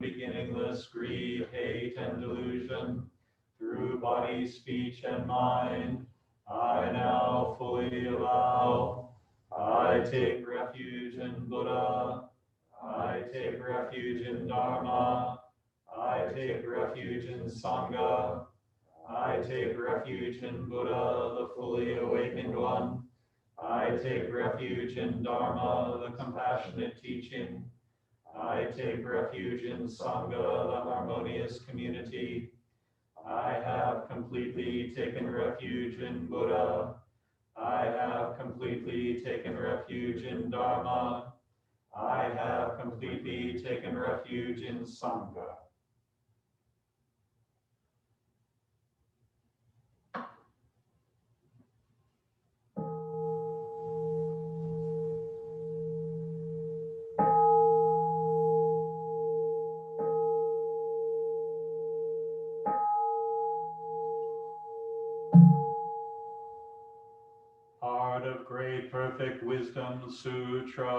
beginningless greed, hate, and delusion, through body, speech, and mind, I now fully allow. I take refuge in Buddha. I take refuge in Dharma. I take refuge in Sangha. I take refuge in Buddha, the fully awakened one. I take refuge in Dharma, the compassionate teaching. I take refuge in Sangha, the harmonious community. I have completely taken refuge in Buddha. I have completely taken refuge in Dharma. I have completely taken refuge in Sangha. Heart of Great Perfect Wisdom Sutra.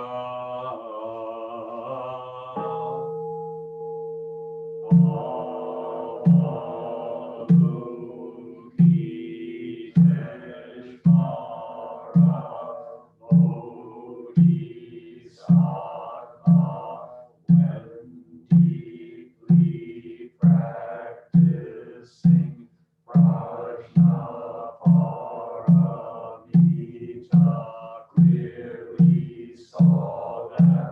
Clearly saw that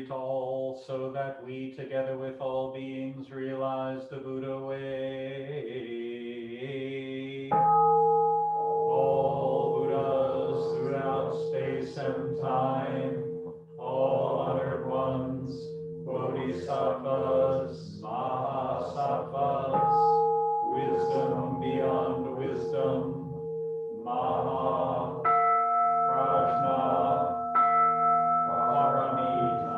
glory to all, so that we, together with all beings, realize the Buddha way. All Buddhas throughout space and time, all honored ones, bodhisattvas, mahasattvas, wisdom beyond wisdom, maha, prajna, paramita.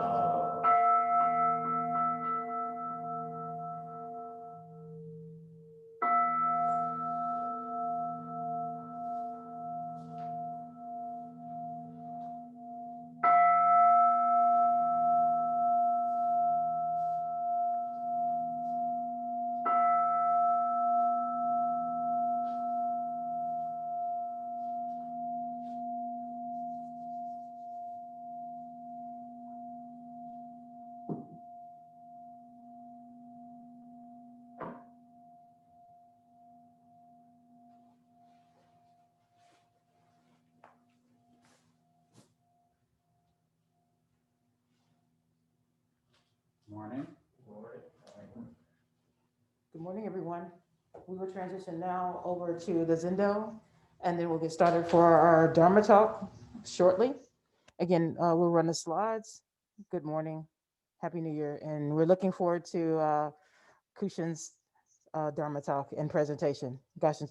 Morning. Good morning, everyone. We will transition now over to the Zendo, and then we'll get started for our Dharma talk shortly. Again, we'll run the slides. Good morning, Happy New Year, and we're looking forward to Kushin's Dharma talk and presentation. Gasho.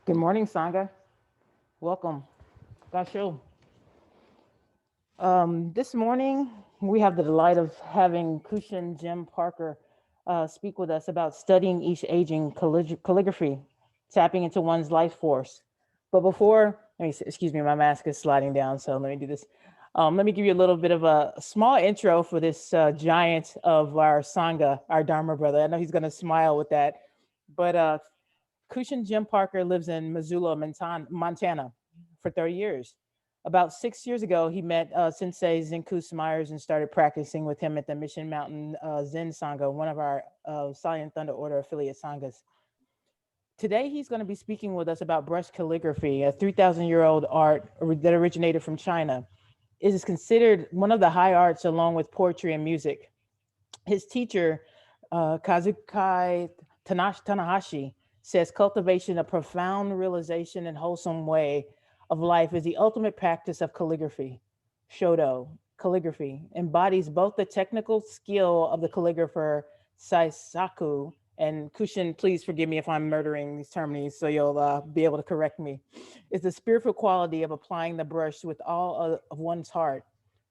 Good morning, Sangha. Welcome. Gasho. This morning, we have the delight of having Kushin Jim Parker speak with us about studying each aging calligraphy, tapping into one's life force. But before, excuse me, my mask is sliding down, so let me do this. Let me give you a little bit of a small intro for this giant of our Sangha, our Dharma brother. I know he's going to smile with that. But Kushin Jim Parker lives in Missoula, Montana for 30 years. About 6 years ago, he met Sensei Zenkus Myers and started practicing with him at the Mission Mountain Zen Sangha, one of our Silent Thunder Order affiliate Sanghas. Today, he's going to be speaking with us about brush calligraphy, a 3,000-year-old art that originated from China. It is considered one of the high arts along with poetry and music. His teacher, Kazukai Tanahashi, says cultivation, a profound realization and wholesome way of life, is the ultimate practice of calligraphy. Soto, calligraphy, embodies both the technical skill of the calligrapher Saisaku, and Kushin, please forgive me if I'm murdering these terms, so you'll be able to correct me, is the spiritual quality of applying the brush with all of one's heart.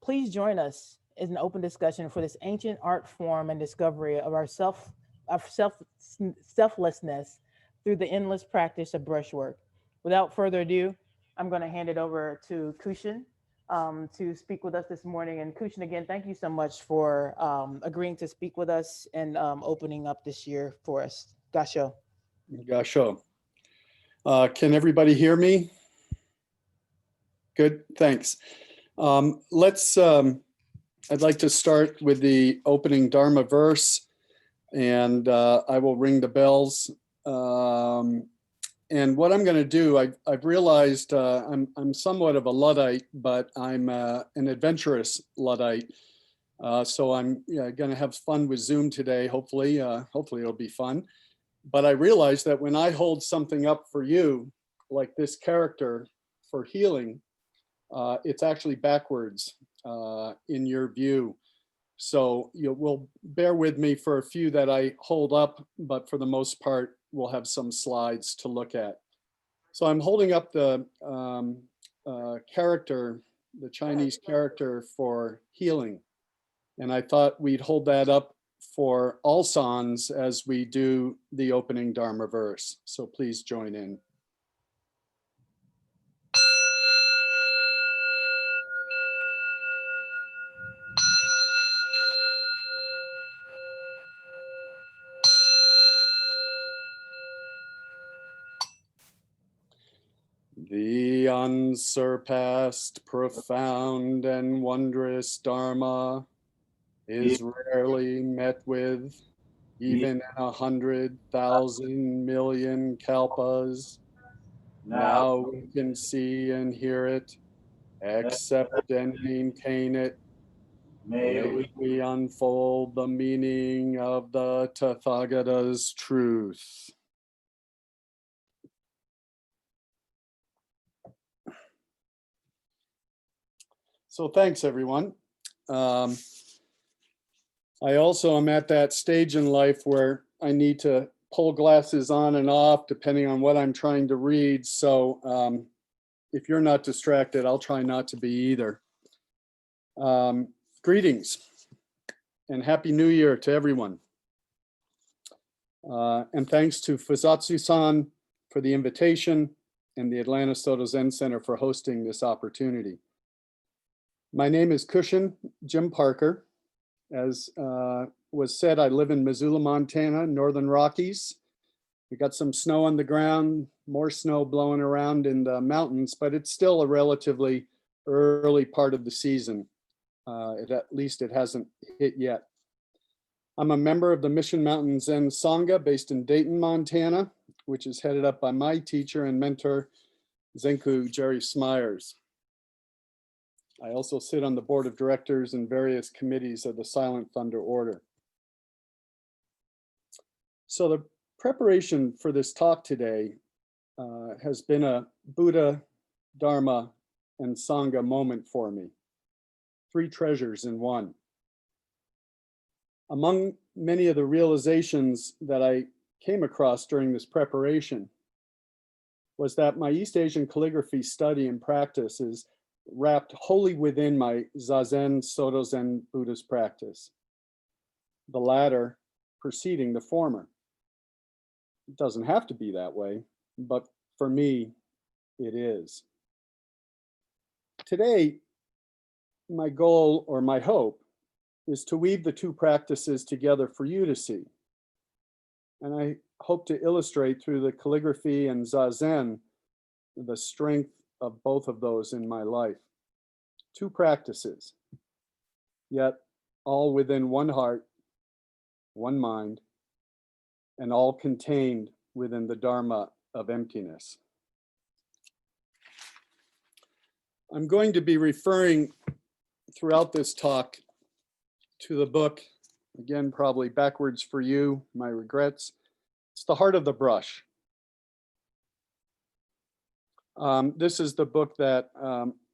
Please join us in an open discussion for this ancient art form and discovery of our selflessness through the endless practice of brushwork. Without further ado, I'm going to hand it over to Kushin to speak with us this morning. And Kushin, again, thank you so much for agreeing to speak with us and opening up this year for us. Gasho. Gasho. Can everybody hear me? Good, thanks. I'd like to start with the opening Dharma verse, and I will ring the bells. And what I'm going to do, I've realized I'm somewhat of a Luddite, but I'm an adventurous Luddite. So I'm going to have fun with Zoom today. Hopefully it'll be fun. But I realized that when I hold something up for you, like this character for healing, it's actually backwards in your view. So you will bear with me for a few that I hold up, but for the most part, we'll have some slides to look at. So I'm holding up the character, the Chinese character for healing. And I thought we'd hold that up for all sans as we do the opening Dharma verse. So please join in. The unsurpassed, profound, and wondrous Dharma is rarely met with, even in 100,000 million kalpas. Now we can see and hear it, accept and maintain it. May we unfold the meaning of the Tathagata's truth. So thanks, everyone. I also am at that stage in life where I need to pull glasses on and off depending on what I'm trying to read. So if you're not distracted, I'll try not to be either. Greetings and Happy New Year to everyone. And thanks to Fusatsu-san for the invitation and the Atlanta Soto Zen Center for hosting this opportunity. My name is Kushin Jim Parker. As was said, I live in Missoula, Montana, Northern Rockies. We got some snow on the ground, more snow blowing around in the mountains, but it's still a relatively early part of the season. At least it hasn't hit yet. I'm a member of the Mission Mountain Zen Sangha based in Dayton, Montana, which is headed up by my teacher and mentor, Zenku Jerry Smyers. I also sit on the board of directors and various committees of the Silent Thunder Order. So the preparation for this talk today has been a Buddha, Dharma, and Sangha moment for me. 3 treasures in one. Among many of the realizations that I came across during this preparation was that my East Asian calligraphy study and practice is wrapped wholly within my Zazen Soto Zen Buddhist practice, the latter preceding the former. It doesn't have to be that way, but for me, it is. Today, my goal or my hope is to weave the two practices together for you to see. And I hope to illustrate through the calligraphy and Zazen the strength of both of those in my life. Two practices, yet all within one heart, one mind, and all contained within the Dharma of emptiness. I'm going to be referring throughout this talk to the book, again, probably backwards for you, my regrets. It's The Heart of the Brush. This is the book that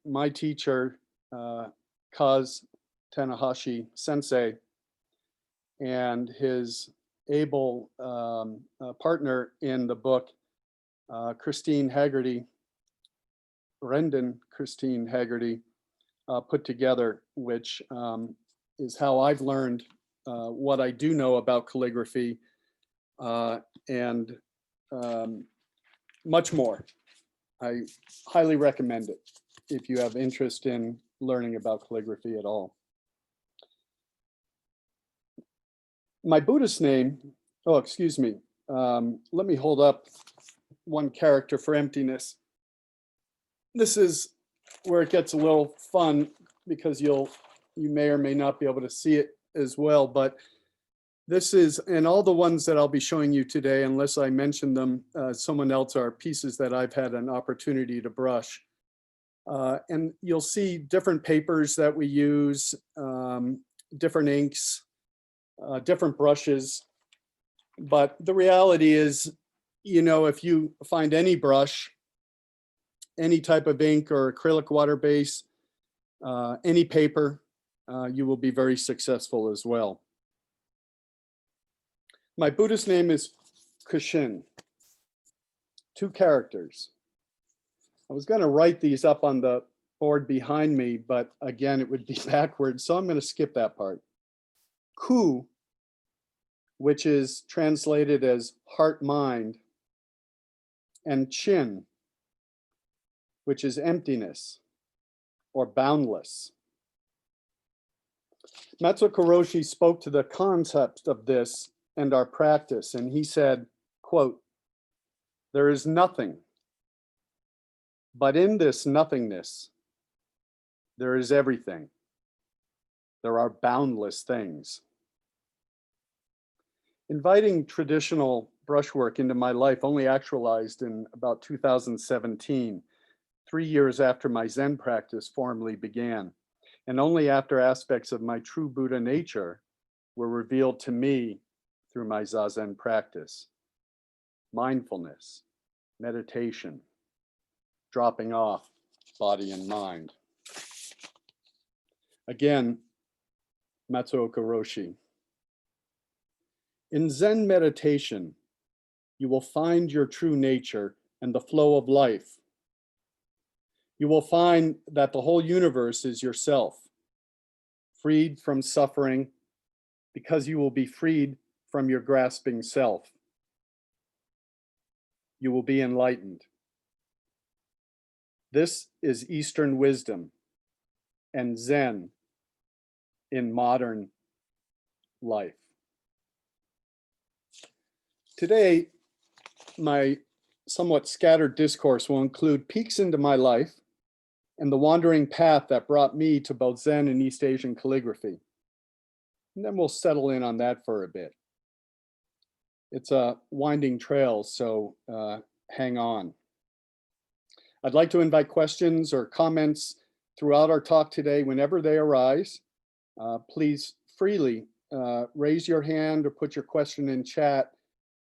my teacher, Kaz Tanahashi Sensei, and his able partner in the book, Christine Haggerty, Christine Haggerty, put together, which is how I've learned what I do know about calligraphy and much more. I highly recommend it if you have interest in learning about calligraphy at all. My Buddhist name, oh, excuse me. Let me hold up one character for emptiness. This is where it gets a little fun because you may or may not be able to see it as well, but this is, and all the ones that I'll be showing you today, unless I mention them, someone else, are pieces that I've had an opportunity to brush. And you'll see different papers that we use, different inks, different brushes. But the reality is, if you find any brush, any type of ink or acrylic water base, any paper, you will be very successful as well. My Buddhist name is Kushin, 2 characters. I was going to write these up on the board behind me, but again, it would be backwards, so I'm going to skip that part. Ku, which is translated as heart-mind, and Chin, which is emptiness or boundless. Matsuo Kuroshi spoke to the concept of this and our practice, and he said, quote, "There is nothing, but in this nothingness, there is everything. There are boundless things." Inviting traditional brushwork into my life only actualized in about 2017, 3 years after my Zen practice formally began, and only after aspects of my true Buddha nature were revealed to me through my Zazen practice. Mindfulness, meditation, dropping off body and mind. Again, Matsuo Kuroshi. In Zen meditation, you will find your true nature and the flow of life. You will find that the whole universe is yourself, freed from suffering because you will be freed from your grasping self. You will be enlightened. This is Eastern wisdom and Zen in modern life. Today, my somewhat scattered discourse will include peeks into my life and the wandering path that brought me to both Zen and East Asian calligraphy. And then we'll settle in on that for a bit. It's a winding trail, so hang on. I'd like to invite questions or comments throughout our talk today whenever they arise. Please freely raise your hand or put your question in chat,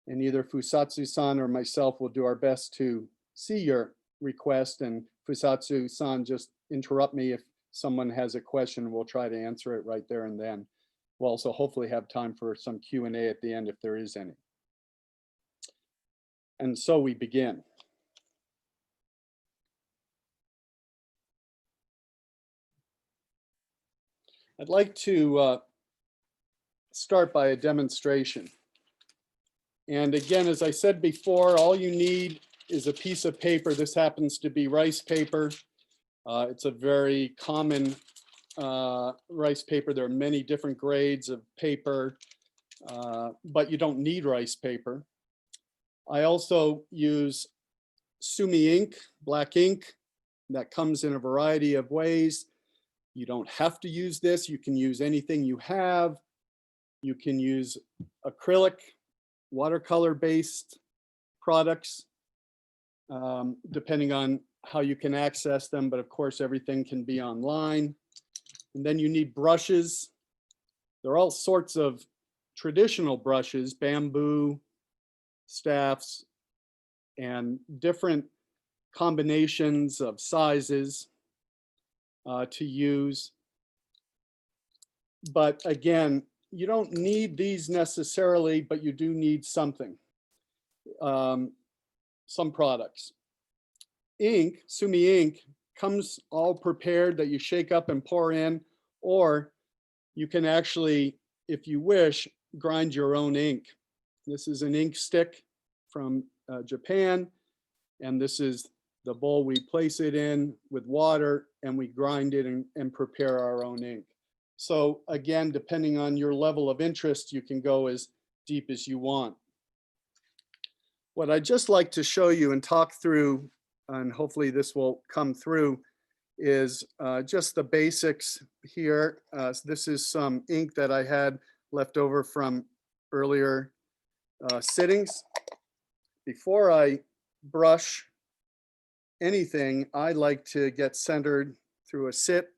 and either Fusatsu-san or myself will do our best to see your request, and Fusatsu-san, just interrupt me if someone has a question. We'll try to answer it right there and then. We'll also hopefully have time for some Q&A at the end if there is any. And so we begin. I'd like to start by a demonstration. And again, as I said before, all you need is a piece of paper. This happens to be rice paper. It's a very common rice paper. There are many different grades of paper, but you don't need rice paper. I also use Sumi ink, black ink, that comes in a variety of ways. You don't have to use this. You can use anything you have. You can use acrylic, watercolor-based products, depending on how you can access them. But of course, everything can be online. And then you need brushes. There are all sorts of traditional brushes, bamboo, staffs, and different combinations of sizes to use. But again, you don't need these necessarily, but you do need something, some products. Ink, Sumi ink, comes all prepared that you shake up and pour in, or you can actually, if you wish, grind your own ink. This is an ink stick from Japan, and this is the bowl we place it in with water, and we grind it and prepare our own ink. So again, depending on your level of interest, you can go as deep as you want. What I'd just like to show you and talk through, and hopefully this will come through, is just the basics here. This is some ink that I had left over from earlier sittings. Before I brush anything, I like to get centered through a sit,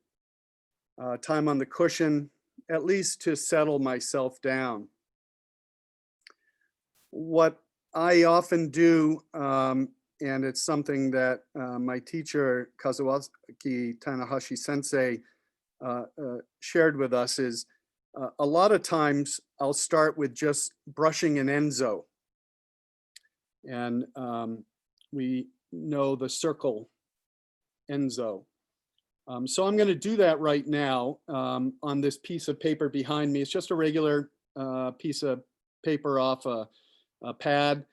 time on the cushion, at least to settle myself down. What I often do, and it's something that my teacher, Kazuaki Tanahashi Sensei, shared with us, is a lot of times I'll start with just brushing an enzo. And we know the circle enzo. So I'm going to do that right now on this piece of paper behind me. It's just a regular piece of paper off a pad.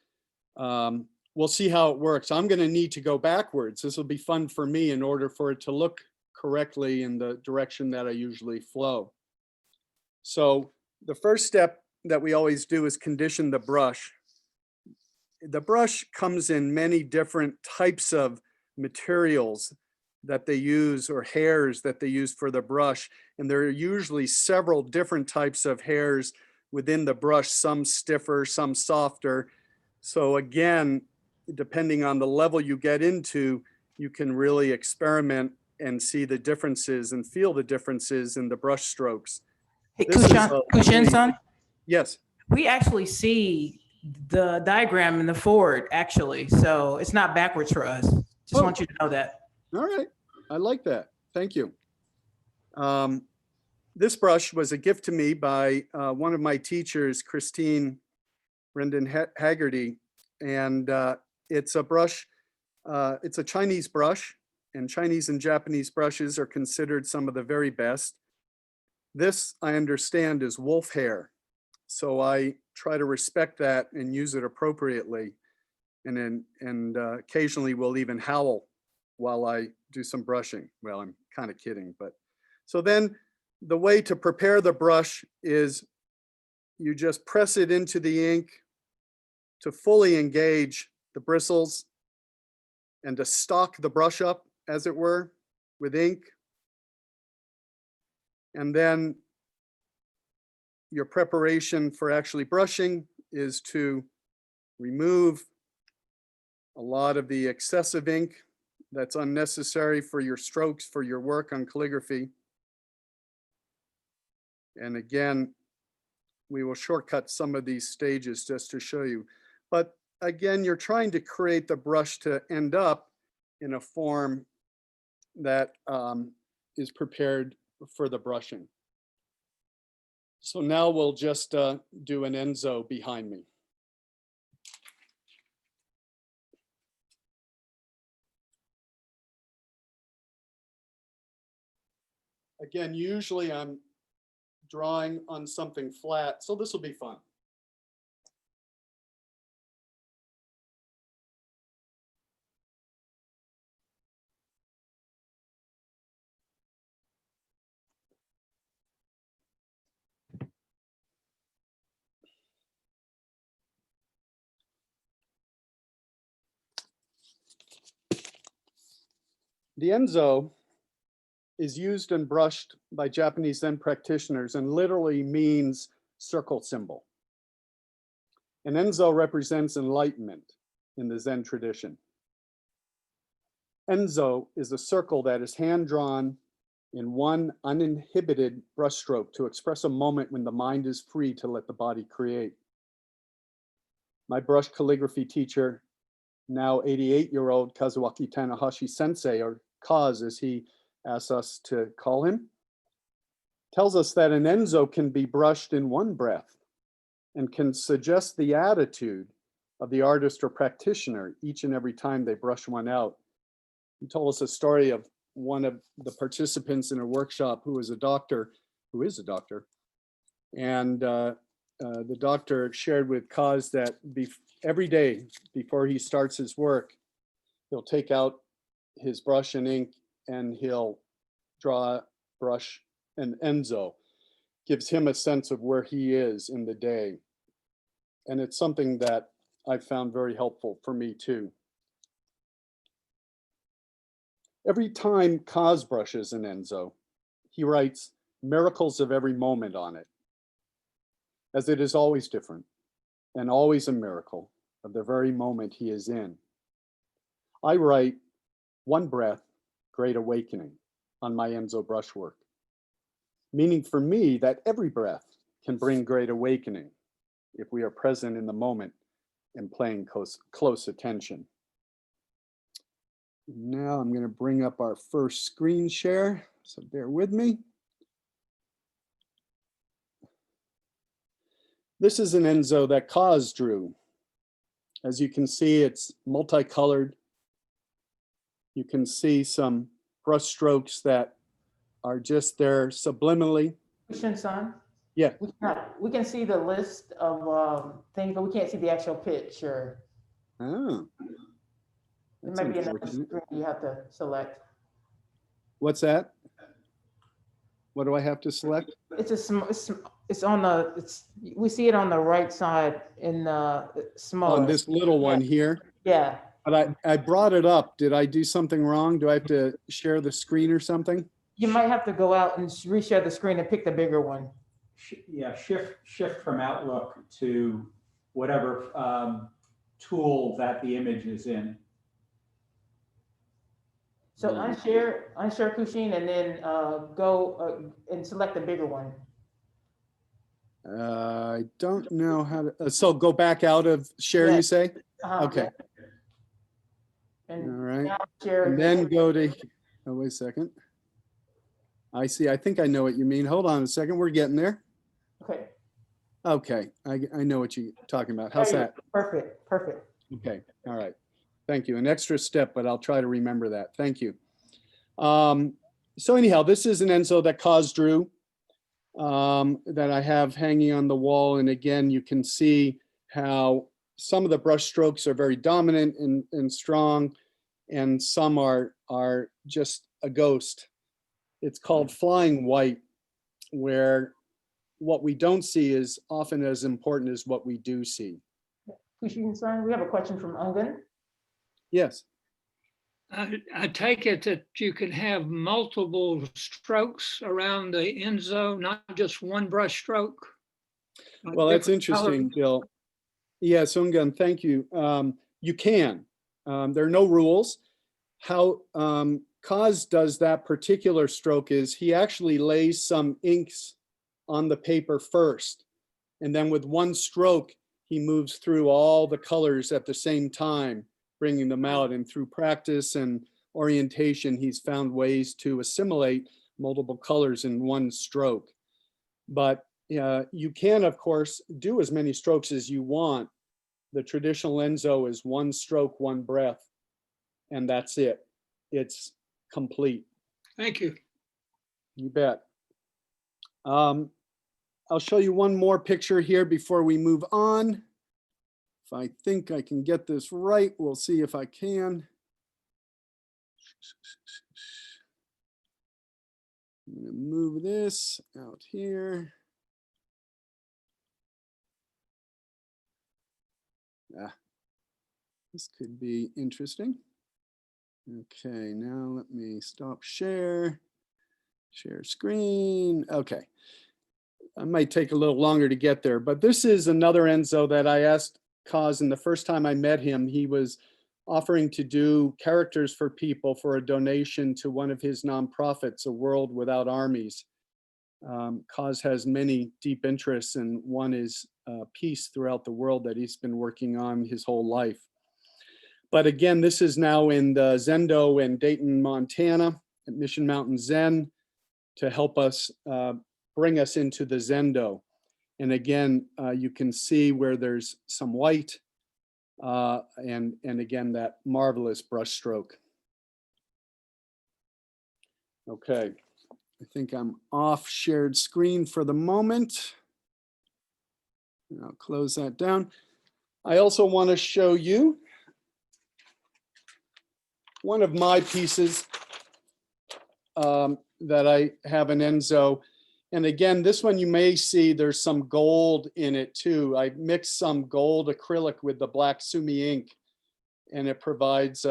We'll see how it works. I'm going to need to go backwards. This will be fun for me in order for it to look correctly in the direction that I usually flow. So the first step that we always do is condition the brush. The brush comes in many different types of materials that they use, or hairs that they use for the brush. And there are usually several different types of hairs within the brush, some stiffer, some softer. So again, depending on the level you get into, you can really experiment and see the differences and feel the differences in the brush strokes. Hey, This is Kushin-san, yes. we actually see the diagram in the forward, actually. So it's not backwards for us. Just want you to know that. All right, I like that. Thank you. This brush was a gift to me by one of my teachers, Christine Rendon Haggerty, and it's a brush. It's a Chinese brush, and Chinese and Japanese brushes are considered some of the very best. This, I understand, is wolf hair, so I try to respect that and use it appropriately, and occasionally we'll even howl while I do some brushing. Well, I'm kind of kidding, but so then the way to prepare the brush is you just press it into the ink to fully engage the bristles and to stock the brush up, as it were, with ink. And then your preparation for actually brushing is to remove a lot of the excessive ink that's unnecessary for your strokes, for your work on calligraphy. And again, we will shortcut some of these stages just to show you. But again, you're trying to create the brush to end up in a form that is prepared for the brushing. So now we'll just do an enzo behind me. Again, usually I'm drawing on something flat, so this will be fun. The Enzo is used and brushed by Japanese Zen practitioners and literally means circle symbol. An Enzo represents enlightenment in the Zen tradition. Enzo is a circle that is hand-drawn in one uninhibited brushstroke to express a moment when the mind is free to let the body create. My brush calligraphy teacher, now 88-year-old Kazuaki Tanahashi Sensei, or Kaz as he asks us to call him, tells us that an Enzo can be brushed in one breath and can suggest the attitude of the artist or practitioner each and every time they brush one out. He told us a story of one of the participants in a workshop who is a doctor, and the doctor shared with Kaz that every day before he starts his work, he'll take out his brush and ink and he'll draw, brush, an Enzo. Gives him a sense of where he is in the day. And it's something that I've found very helpful for me too. Every time Kaz brushes an Enzo, he writes miracles of every moment on it, as it is always different and always a miracle of the very moment he is in. I write one breath, great awakening on my Enzo brushwork, meaning for me that every breath can bring great awakening if we are present in the moment and paying close attention. Now I'm going to bring up our first screen share, so bear with me. This is an Enzo that Kaz drew. As you can see, it's multicolored. You can see some brush strokes that are just there subliminally. Kushin-san, Yeah. we can see the list of things, but we can't see the actual picture. Oh, It that's might be another unfortunate. screen you have to select. What's that? What do I have to select? It's it's on the, we see it on the right side in smaller. On this little one here. Yeah. But I brought it up. Did I do something wrong? Do I have to share the screen or something? You might have to go out and reshare the screen and pick the bigger one. Yeah, shift from Outlook to whatever tool that the image is in. So unshare Kushin and then go and select the bigger one. I don't know how to, so go back out of share, Yeah. you say? Uh-huh, Okay. yeah. And All right. now share And then go to, oh, wait a second. I see. I think I know what you mean. Hold on a second. We're getting there. Okay. Okay. I know what you're talking about. How's that? Perfect. Perfect. Okay. All right. Thank you. An extra step, but I'll try to remember that. Thank you. So anyhow, this is an Enzo that Kaz drew that I have hanging on the wall. And again, you can see how some of the brush strokes are very dominant and strong, and some are just a ghost. It's called flying white, where what we don't see is often as important as what we do see. Kushin-san, we have a question from Ungan. Yes. I take it that you can have multiple strokes around the Enzo, not just one brush stroke. Well, that's interesting, Bill. Yes, Ungan, thank you. You can. There are no rules. How Kaz does that particular stroke is he actually lays some inks on the paper first, and then with one stroke, he moves through all the colors at the same time, bringing them out. And through practice and orientation, he's found ways to assimilate multiple colors in one stroke. But you can, of course, do as many strokes as you want. The traditional Enzo is one stroke, one breath, and that's it. It's complete. Thank you. You bet. I'll show you one more picture here before we move on. If I think I can get this right, we'll see if I can. I'm going to move this out here. This could be interesting. Okay, now let me stop share screen. Okay, I might take a little longer to get there, but this is another Enzo that I asked Kaz, and the first time I met him, he was offering to do characters for people for a donation to one of his nonprofits, A World Without Armies. Kaz has many deep interests, and one is peace throughout the world that he's been working on his whole life. But again, this is now in the Zendo in Dayton, Montana, at Mission Mountain Zen, to help us bring us into the Zendo. And again, you can see where there's some white, and again, that marvelous brush stroke. Okay, I think I'm off shared screen for the moment. I'll close that down. I also want to show you one of my pieces that I have in Enzo. And again, this one you may see there's some gold in it too. I mixed some gold acrylic with the black sumi ink, and it provides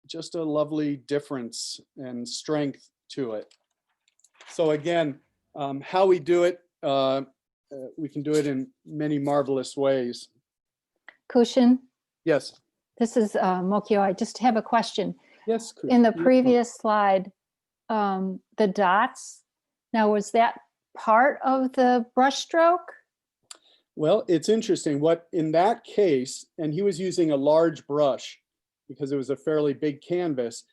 just a lovely difference and strength to it. So again, how we do it, we can do it in many marvelous ways. Kushin, Yes. this is Mokyo. I just have a question. Yes. In the previous slide, the dots, now was that part of the brush stroke? Well, it's interesting. What in that case, and he was using a large brush because it was a fairly big canvas,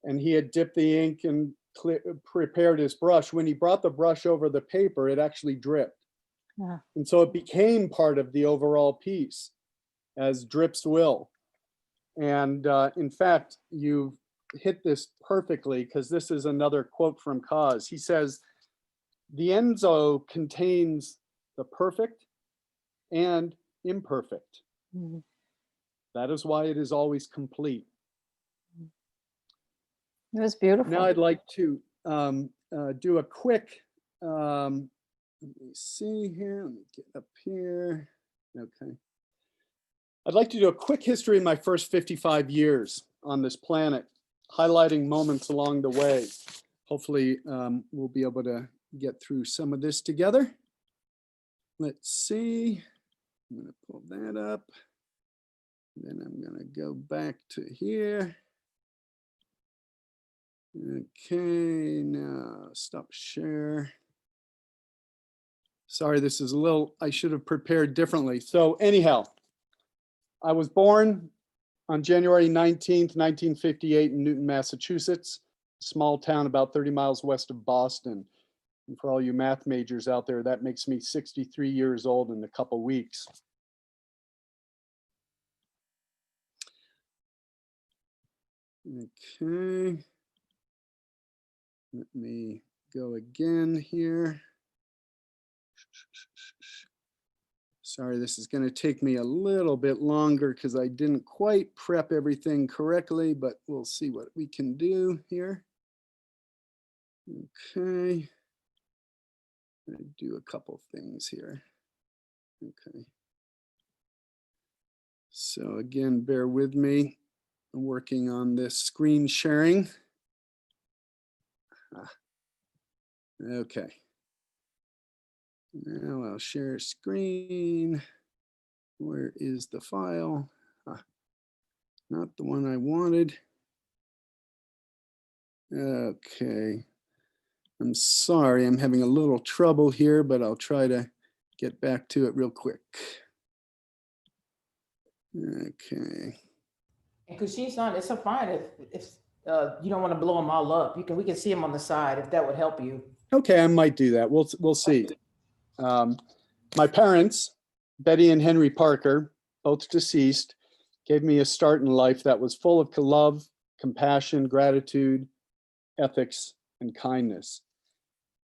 and he had dipped the ink and prepared his brush. When he brought the brush over the paper, it actually dripped. Yeah. And so it became part of the overall piece, as drips will. And in fact, you've hit this perfectly, because this is another quote from Kaz. He says, "The Enzo contains the perfect and imperfect. Mhm. That is why it is always complete." It was beautiful. Now I'd like to do a quick, let me see here, let me get up here. Okay. I'd like to do a quick history of my first 55 years on this planet, highlighting moments along the way. Hopefully we'll be able to get through some of this together. Let's see. I'm going to pull that up. Then I'm going to go back to here. Okay, now stop share. Sorry, this is a little, I should have prepared differently. So anyhow, I was born on January 19th, 1958 in Newton, Massachusetts, a small town about 30 miles west of Boston. And for all you math majors out there, that makes me 63 years old in a couple weeks. Okay. Let me go again here. Sorry, this is going to take me a little bit longer because I didn't quite prep everything correctly, but we'll see what we can do here. Okay. I'm going to do a couple things here. Okay. So again, bear with me. I'm working on this screen sharing. Okay. Now I'll share screen. Where is the file? Not the one I wanted. Okay. I'm sorry, I'm having a little trouble here, but I'll try to get back to it real quick. Okay. And Kushin-san, it's so fine if you don't want to blow them all up. We can see them on the side if that would help you. Okay, I might do that. We'll see. My parents, Betty and Henry Parker, both deceased, gave me a start in life that was full of love, compassion, gratitude, ethics, and kindness.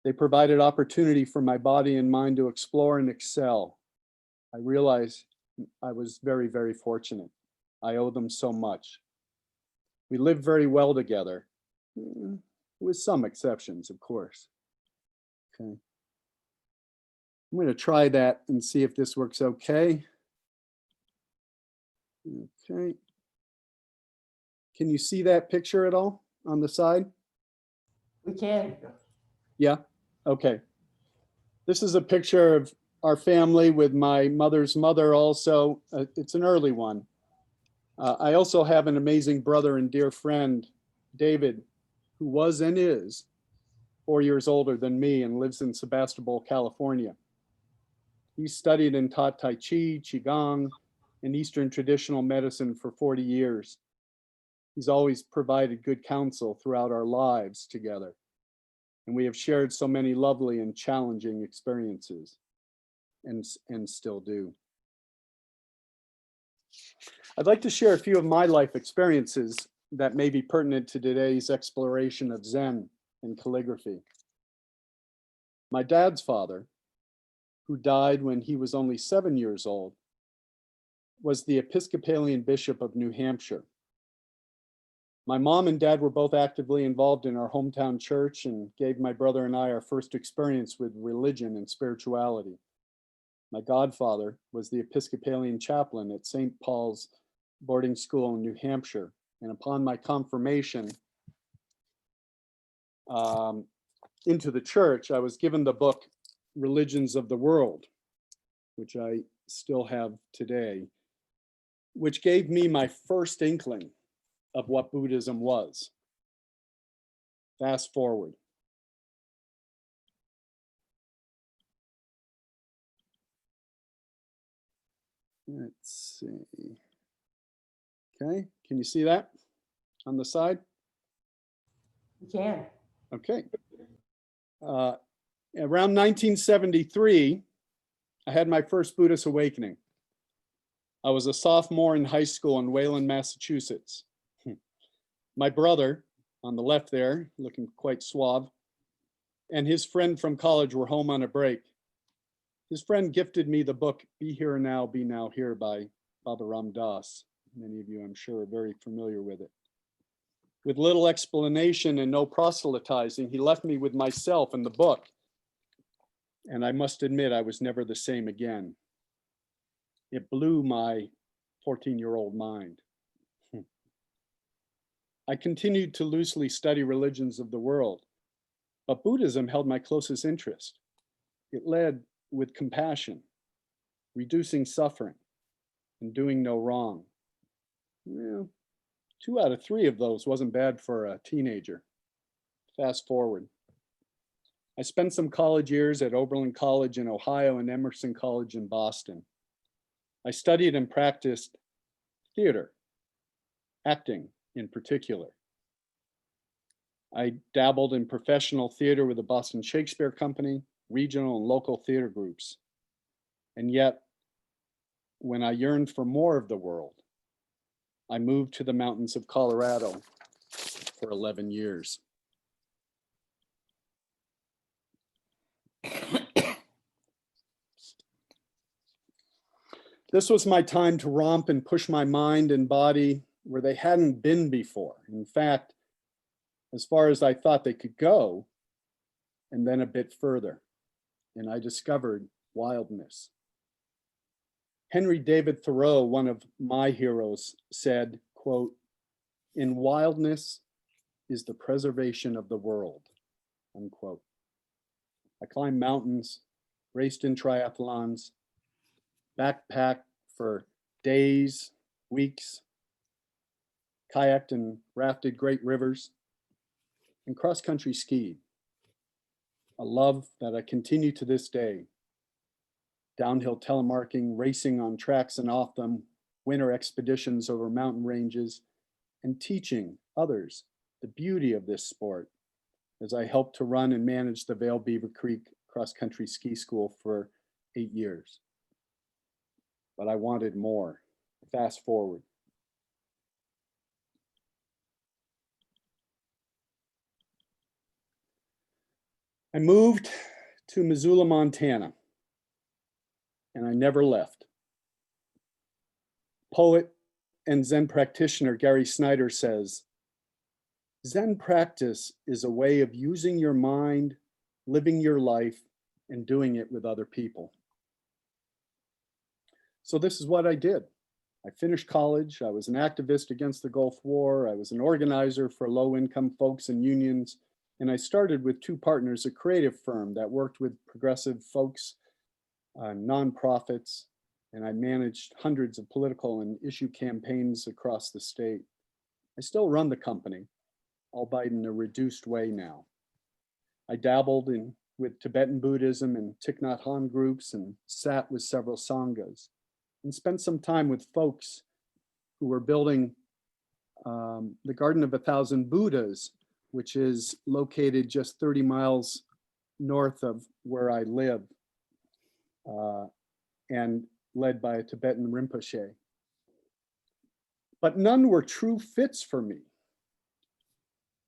They provided opportunity for my body and mind to explore and excel. I realized I was very, very fortunate. I owe them so much. We lived very well together, with some exceptions, of course. Okay. I'm going to try that and see if this works okay. Okay. Can you see that picture at all on the side? We can. Yeah, okay. This is a picture of our family with my mother's mother also. It's an early one. I also have an amazing brother and dear friend, David, who was and is 4 years older than me and lives in Sebastopol, California. He studied and taught Tai Chi, Qigong, and Eastern traditional medicine for 40 years. He's always provided good counsel throughout our lives together. And we have shared so many lovely and challenging experiences, and still do. I'd like to share a few of my life experiences that may be pertinent to today's exploration of Zen and calligraphy. My dad's father, who died when he was only 7 years old, was the Episcopalian Bishop of New Hampshire. My mom and dad were both actively involved in our hometown church and gave my brother and I our first experience with religion and spirituality. My godfather was the Episcopalian chaplain at St. Paul's boarding school in New Hampshire. And upon my confirmation into the church, I was given the book Religions of the World, which I still have today, which gave me my first inkling of what Buddhism was. Fast forward. Let's see. Okay, can you see that on the side? We can. Okay. Around 1973, I had my first Buddhist awakening. I was a sophomore in high school in Wayland, Massachusetts. My brother, on the left there, looking quite suave, and his friend from college were home on a break. His friend gifted me the book, Be Here Now, Be Now Here by Baba Ram Das. Many of you, I'm sure, are very familiar with it. With little explanation and no proselytizing, he left me with myself and the book. And I must admit, I was never the same again. It blew my 14-year-old mind. I continued to loosely study religions of the world, but Buddhism held my closest interest. It led with compassion, reducing suffering, and doing no wrong. Well, 2 out of 3 of those wasn't bad for a teenager. Fast forward. I spent some college years at Oberlin College in Ohio and Emerson College in Boston. I studied and practiced theater, acting in particular. I dabbled in professional theater with the Boston Shakespeare Company, regional and local theater groups. And yet, when I yearned for more of the world, I moved to the mountains of Colorado for 11 years. This was my time to romp and push my mind and body where they hadn't been before. In fact, as far as I thought they could go, and then a bit further. And I discovered wildness. Henry David Thoreau, one of my heroes, said, quote, "In wildness is the preservation of the world," unquote. I climbed mountains, raced in triathlons, backpacked for days, weeks, kayaked and rafted great rivers, and cross-country skied. A love that I continue to this day. Downhill telemarking, racing on tracks and off them, winter expeditions over mountain ranges, and teaching others the beauty of this sport as I helped to run and manage the Vail Beaver Creek cross-country ski school for 8 years. But I wanted more. Fast forward. I moved to Missoula, Montana, and I never left. Poet and Zen practitioner Gary Snyder says, Zen practice is a way of using your mind, living your life, and doing it with other people. So this is what I did. I finished college. I was an activist against the Gulf War. I was an organizer for low-income folks and unions. And I started with two partners, a creative firm that worked with progressive folks, nonprofits, and I managed hundreds of political and issue campaigns across the state. I still run the company, albeit in a reduced way now. I dabbled with Tibetan Buddhism and Thich Nhat Hanh groups and sat with several sanghas and spent some time with folks who were building the Garden of 1,000 Buddhas, which is located just 30 miles north of where I live and led by a Tibetan Rinpoche. But none were true fits for me.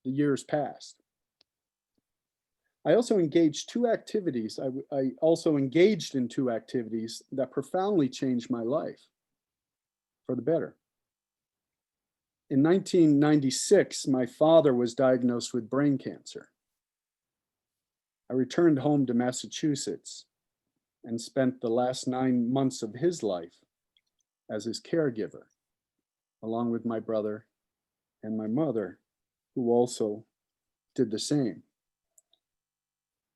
The years passed. I also engaged in two activities that profoundly changed my life for the better. In 1996, my father was diagnosed with brain cancer. I returned home to Massachusetts and spent the last 9 months of his life as his caregiver, along with my brother and my mother, who also did the same.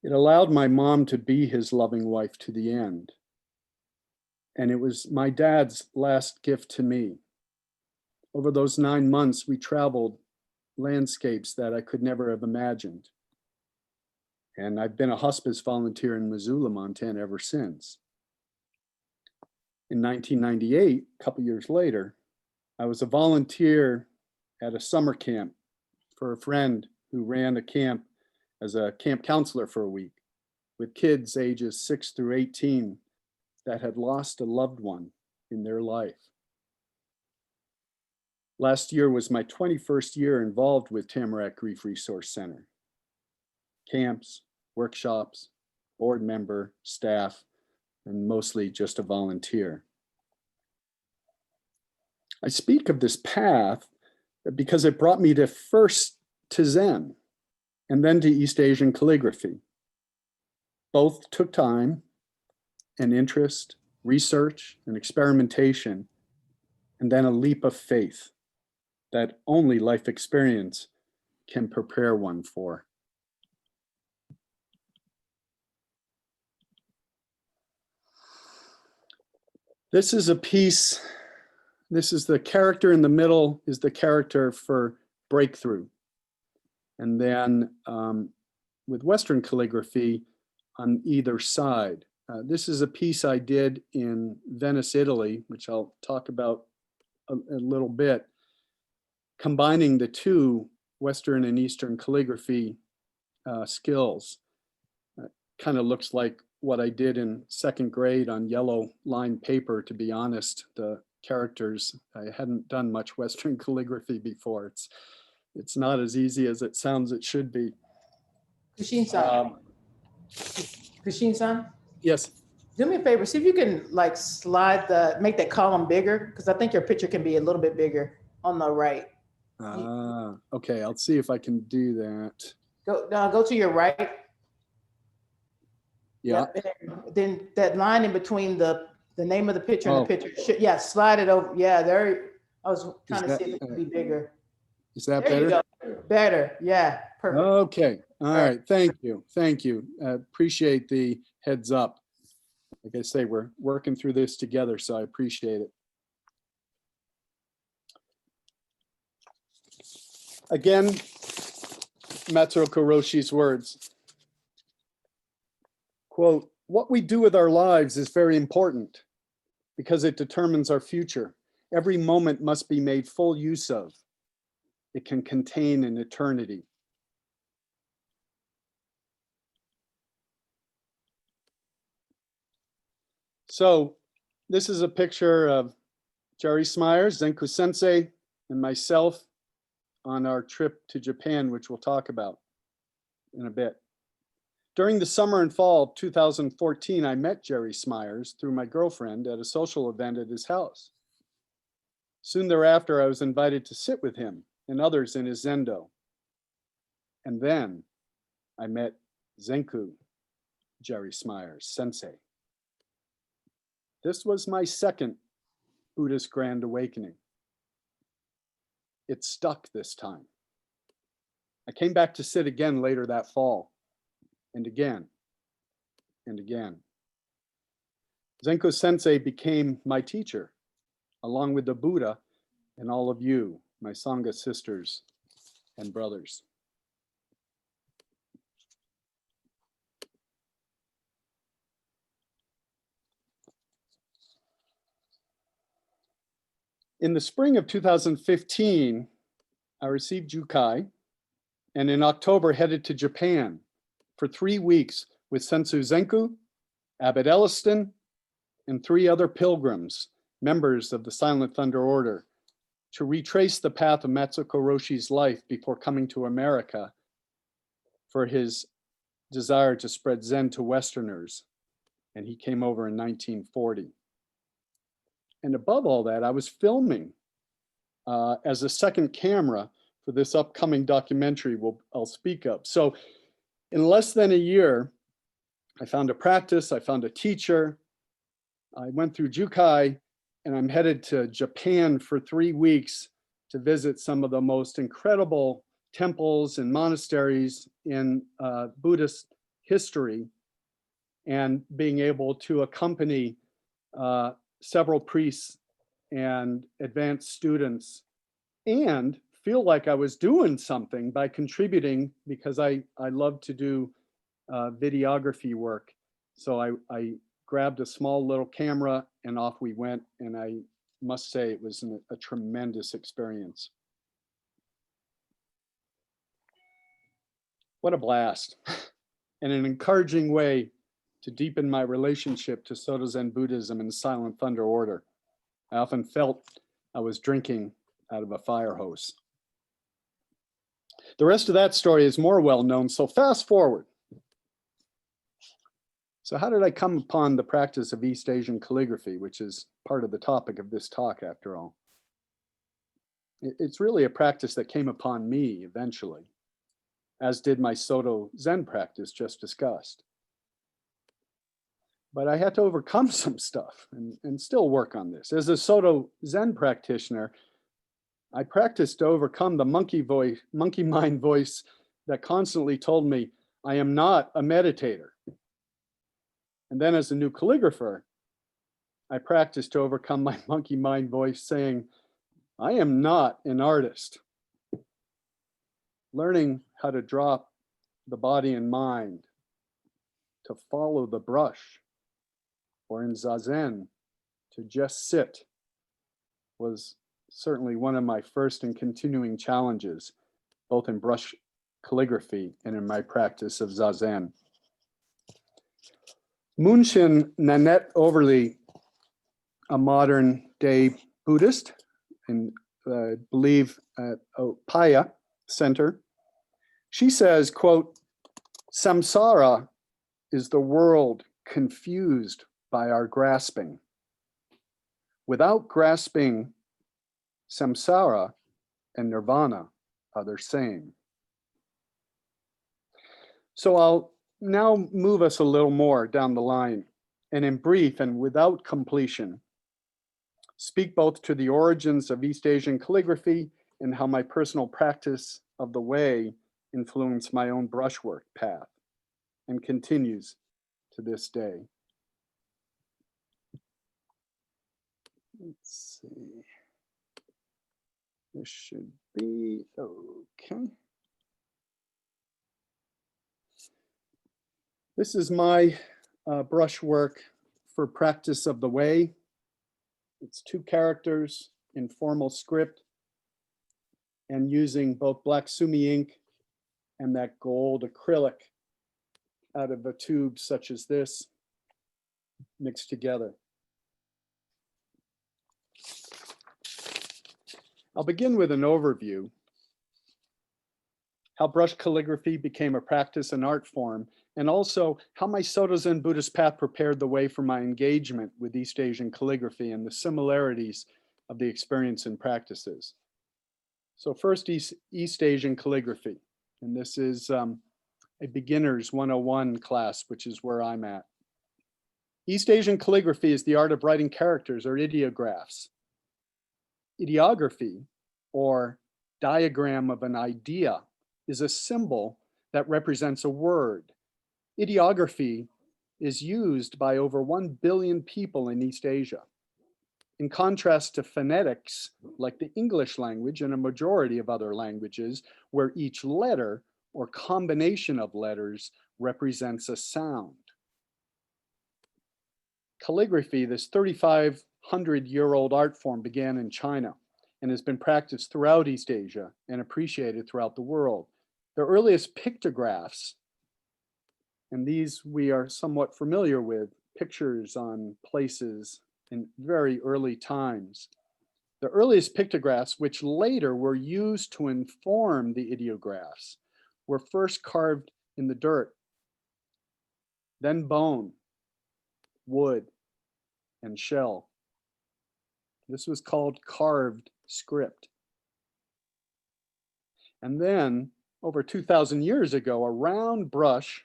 It allowed my mom to be his loving wife to the end. And it was my dad's last gift to me. Over those 9 months, we traveled landscapes that I could never have imagined. And I've been a hospice volunteer in Missoula, Montana ever since. In 1998, a couple years later, I was a volunteer at a summer camp for a friend who ran a camp as a camp counselor for a week with kids ages 6 through 18 that had lost a loved one in their life. Last year was my 21st year involved with Tamarack Grief Resource Center. Camps, workshops, board member, staff, and mostly just a volunteer. I speak of this path because it brought me first to Zen and then to East Asian calligraphy. Both took time and interest, research and experimentation, and then a leap of faith that only life experience can prepare one for. This is a piece, this is the character in the middle, is the character for breakthrough. And then with Western calligraphy on either side. This is a piece I did in Venice, Italy, which I'll talk about a little bit, combining the two Western and Eastern calligraphy skills. Kind of looks like what I did in second grade on yellow lined paper, to be honest. The characters, I hadn't done much Western calligraphy before. It's not as easy as it sounds it should be. Kushin-san, Kushin-san, Yes. do me a favor, see if you can like make that column bigger, because I think your picture can be a little bit bigger on the right. Okay, I'll see if I can do that. Go to your right. Yeah. Then that line in between the name of the picture and the picture, yeah, slide it over. Yeah, there. I was trying to see if it could be bigger. Is that there better? You go. Better, yeah, perfect. Okay, all right, thank you. Appreciate the heads up. Like I say, we're working through this together, so I appreciate it. Again, Matsuro Kuroshi's words. Quote, "What we do with our lives is very important because it determines our future. Every moment must be made full use of. It can contain an eternity." So this is a picture of Jerry Smyers, Zenku Sensei, and myself on our trip to Japan, which we'll talk about in a bit. During the summer and fall of 2014, I met Jerry Smyers through my girlfriend at a social event at his house. Soon thereafter, I was invited to sit with him and others in his zendo. And then I met Zenku Jerry Smyers sensei. This was my second Buddhist Grand Awakening. It stuck this time. I came back to sit again later that fall, and again, and again. Zenko Sensei became my teacher, along with the Buddha and all of you, my Sangha sisters and brothers. In the spring of 2015, I received Jukai, and in October headed to Japan for 3 weeks with Sensu Zenku, Abbot Elliston, and 3 other pilgrims, members of the Silent Thunder Order, to retrace the path of Matsuko Roshi's life before coming to America for his desire to spread Zen to Westerners. And he came over in 1940. And above all that, I was filming as a second camera for this upcoming documentary I'll speak of. So in less than a year, I found a practice, I found a teacher, I went through Jukai, and I'm headed to Japan for 3 weeks to visit some of the most incredible temples and monasteries in Buddhist history, and being able to accompany several priests and advanced students and feel like I was doing something by contributing, because I love to do videography work. So I grabbed a small little camera and off we went, and I must say it was a tremendous experience. What a blast, and an encouraging way to deepen my relationship to Soto Zen Buddhism and the Silent Thunder Order. I often felt I was drinking out of a fire hose. The rest of that story is more well known, so fast forward. So how did I come upon the practice of East Asian calligraphy, which is part of the topic of this talk after all? It's really a practice that came upon me eventually, as did my Soto Zen practice just discussed. But I had to overcome some stuff and still work on this. As a Soto Zen practitioner, I practiced to overcome the monkey mind voice that constantly told me, I am not a meditator. And then as a new calligrapher, I practiced to overcome my monkey mind voice saying, I am not an artist. Learning how to drop the body and mind, to follow the brush, or in Zazen, to just sit, was certainly one of my first and continuing challenges, both in brush calligraphy and in my practice of Zazen. Munshin Nanette Overly, a modern day Buddhist, and I believe at Paya Center, she says, quote, samsara is the world confused by our grasping. Without grasping, samsara and nirvana are the same. So I'll now move us a little more down the line, and in brief and without completion, speak both to the origins of East Asian calligraphy and how my personal practice of the way influenced my own brushwork path and continues to this day. Let's see. This should be okay. This is my brushwork for practice of the way. It's 2 characters in formal script and using both black sumi ink and that gold acrylic out of a tube such as this mixed together. I'll begin with an overview. how brush calligraphy became a practice and art form, and also how my Soto Zen Buddhist path prepared the way for my engagement with East Asian calligraphy and the similarities of the experience and practices. So first, East Asian calligraphy, and this is a beginner's 101 class, which is where I'm at. East Asian calligraphy is the art of writing characters or ideographs. Ideography, or diagram of an idea, is a symbol that represents a word. Ideography is used by over 1 billion people in East Asia. In contrast to phonetics, like the English language and a majority of other languages, where each letter or combination of letters represents a sound. Calligraphy, this 3,500-year-old art form, began in China and has been practiced throughout East Asia and appreciated throughout the world. The earliest pictographs, and these we are somewhat familiar with, pictures on places in very early times. The earliest pictographs, which later were used to inform the ideographs, were first carved in the dirt, then bone, wood, and shell. This was called carved script. And then, over 2,000 years ago, a round brush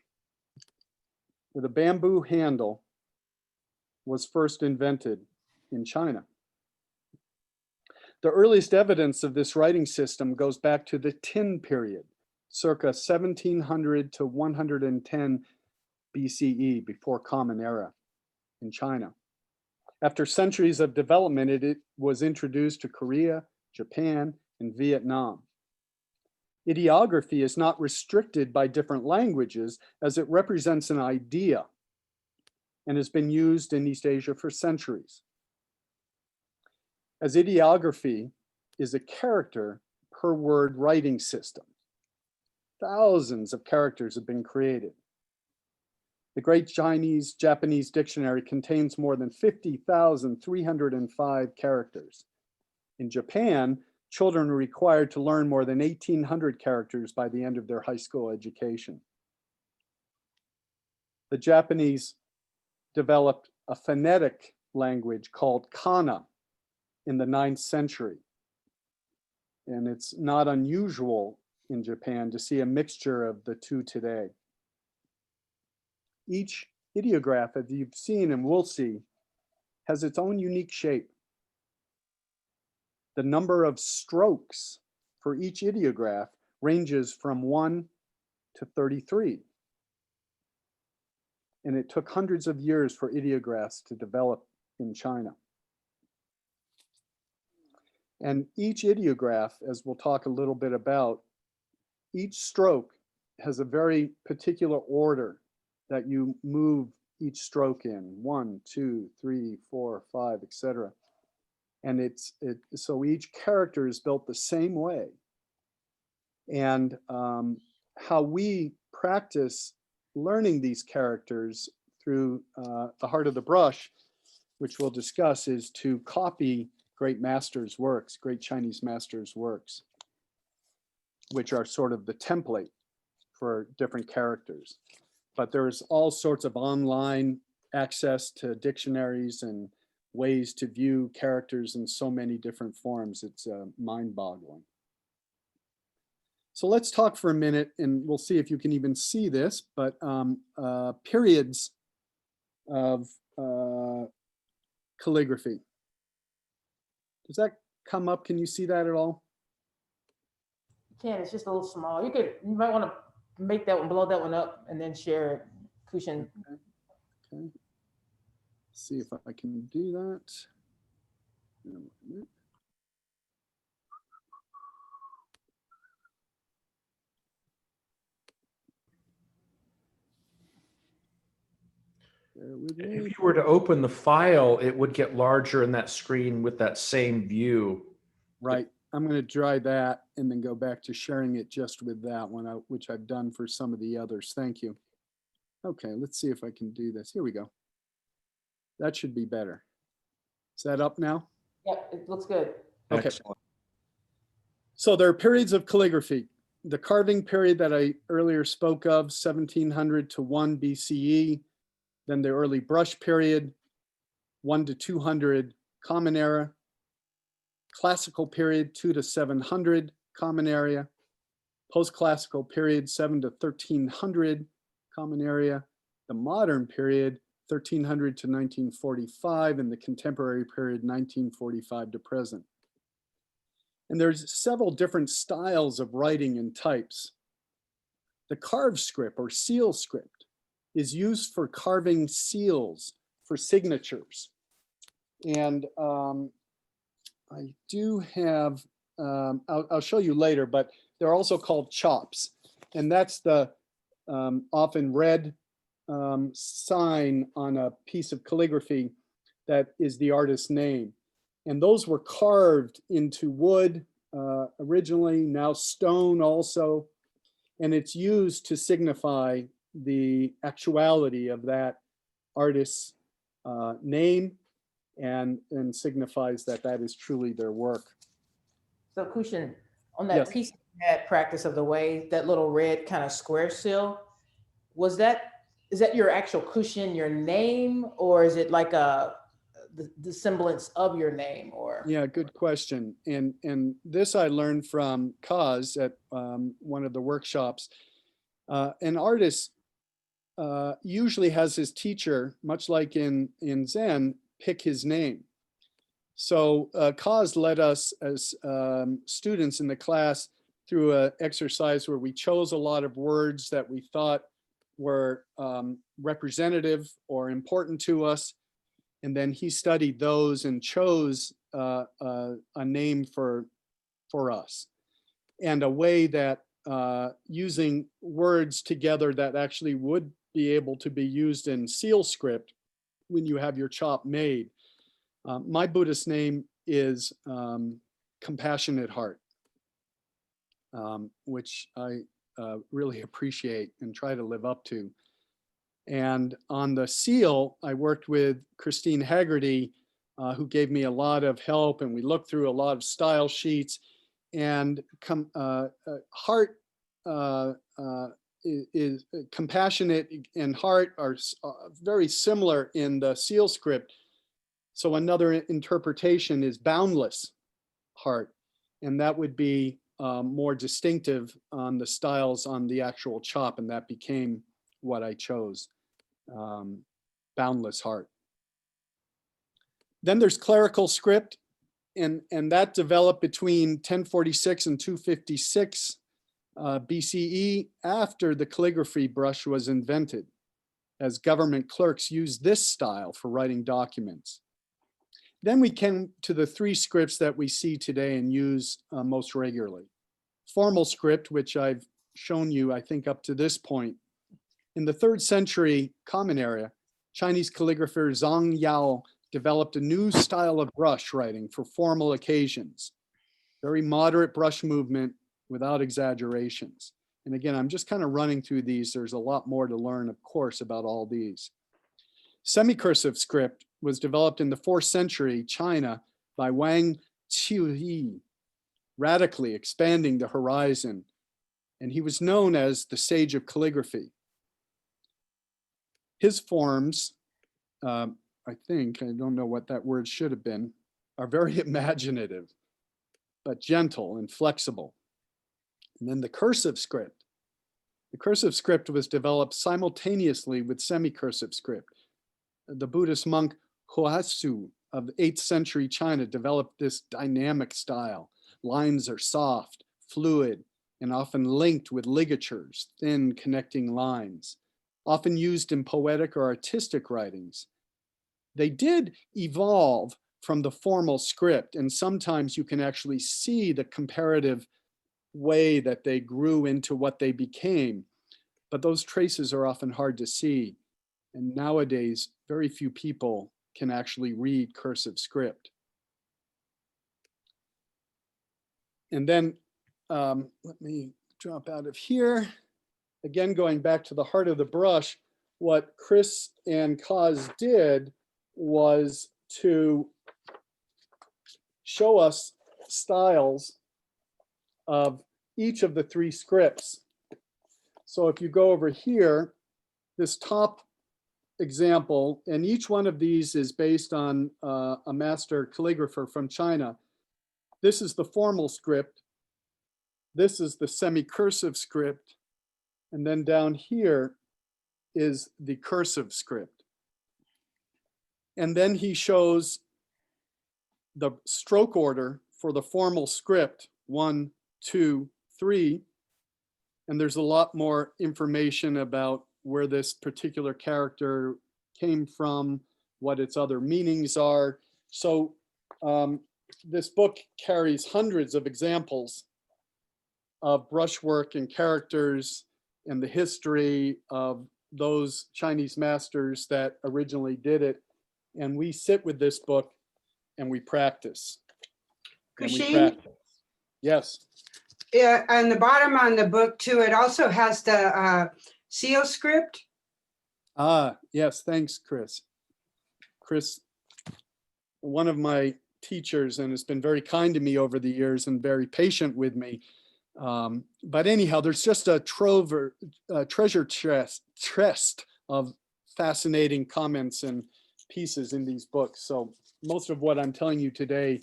with a bamboo handle was first invented in China. The earliest evidence of this writing system goes back to the Tin period, circa 1700 to 110 BCE, before Common Era, in China. After centuries of development, it was introduced to Korea, Japan, and Vietnam. Ideography is not restricted by different languages, as it represents an idea and has been used in East Asia for centuries. As ideography is a character per word writing system, thousands of characters have been created. The Great Chinese-Japanese Dictionary contains more than 50,305 characters. In Japan, children are required to learn more than 1,800 characters by the end of their high school education. The Japanese developed a phonetic language called kana in the 9th century. And it's not unusual in Japan to see a mixture of the two today. Each ideograph, as you've seen and will see, has its own unique shape. The number of strokes for each ideograph ranges from 1 to 33. And it took hundreds of years for ideographs to develop in China. And each ideograph, as we'll talk a little bit about, each stroke has a very particular order that you move each stroke in, 1, 2, 3, 4, 5, etc. And so each character is built the same way. And how we practice learning these characters through the heart of the brush, which we'll discuss, is to copy great masters' works, great Chinese masters' works, which are sort of the template for different characters. But there's all sorts of online access to dictionaries and ways to view characters in so many different forms. It's mind-boggling. So let's talk for a minute, and we'll see if you can even see this, but periods of calligraphy. Does that come up? Can you see that at all? You can, it's just a little small. You might want to make that one, blow that one up, and then share it, Kushin. Okay. See if I can do that. If you were to open the file, it would get larger in that screen with that same view. Right. I'm going to try that and then go back to sharing it just with that one, which I've done for some of the others. Thank you. Okay, let's see if I can do this. Here we go. That should be better. Is that up now? Yep, it looks good. Okay. Excellent. So there are periods of calligraphy. the carving period that I earlier spoke of, 1700 to 1 BCE, then the early brush period, 1 to 200 Common Era, classical period 2 to 700 Common Era, post-classical period 7 to 1300 Common Era, the modern period 1300 to 1945, and the contemporary period 1945 to present. And there's several different styles of writing and types. The carved script or seal script is used for carving seals for signatures. And I do have, I'll show you later, but they're also called chops. And that's the often red sign on a piece of calligraphy that is the artist's name. And those were carved into wood originally, now stone also. And it's used to signify the actuality of that artist's name and signifies that that is truly their work. So Kushin, on that Yes. piece you had practice of the way, that little red kind of square seal, is that your actual Kushin, your name, or is it like the semblance of your name? Or Yeah, good question. And this I learned from Kaz at one of the workshops. An artist usually has his teacher, much like in Zen, pick his name. So Kaz led us as students in the class through an exercise where we chose a lot of words that we thought were representative or important to us. And then he studied those and chose a name for us, and a way that using words together that actually would be able to be used in seal script when you have your chop made. My Buddhist name is Compassionate Heart, which I really appreciate and try to live up to. And on the seal, I worked with Christine Haggerty, who gave me a lot of help, and we looked through a lot of style sheets. And heart is compassionate, and heart are very similar in the seal script. So another interpretation is boundless heart, and that would be more distinctive on the styles on the actual chop, and that became what I chose. Boundless heart. Then there's clerical script, and that developed between 1046 and 256 BCE, after the calligraphy brush was invented, as government clerks used this style for writing documents. Then we came to the three scripts that we see today and use most regularly. Formal script, which I've shown you, I think, up to this point. In the 3rd century Common Era, Chinese calligrapher Zhang Yao developed a new style of brush writing for formal occasions. Very moderate brush movement without exaggerations. And again, I'm just kind of running through these. There's a lot more to learn, of course, about all these. Semicursive script was developed in the 4th century China by Wang Qiuyi, radically expanding the horizon. And he was known as the sage of calligraphy. His forms, I don't know what that word should have been, are very imaginative, but gentle and flexible. And then the cursive script. The cursive script was developed simultaneously with semicursive script. The Buddhist monk Huasu of 8th century China developed this dynamic style. Lines are soft, fluid, and often linked with ligatures, thin connecting lines, often used in poetic or artistic writings. They did evolve from the formal script, and sometimes you can actually see the comparative way that they grew into what they became. But those traces are often hard to see. And nowadays, very few people can actually read cursive script. And then let me drop out of here. Again, going back to the heart of the brush, what Chris and Kaz did was to show us styles of each of the 3 scripts. So if you go over here, this top example, and each one of these is based on a master calligrapher from China. This is the formal script. This is the semi-cursive script. And then down here is the cursive script. And then he shows the stroke order for the formal script, 1, 2, 3. And there's a lot more information about where this particular character came from, what its other meanings are. So this book carries hundreds of examples of brushwork and characters and the history of those Chinese masters that originally did it. And we sit with this book and we practice. Kushin? Yes. Yeah, on the bottom on the book too, it also has the seal script. Ah, yes, thanks, Chris. Chris, one of my teachers, and has been very kind to me over the years and very patient with me. But anyhow, there's just a treasure chest of fascinating comments and pieces in these books. So most of what I'm telling you today,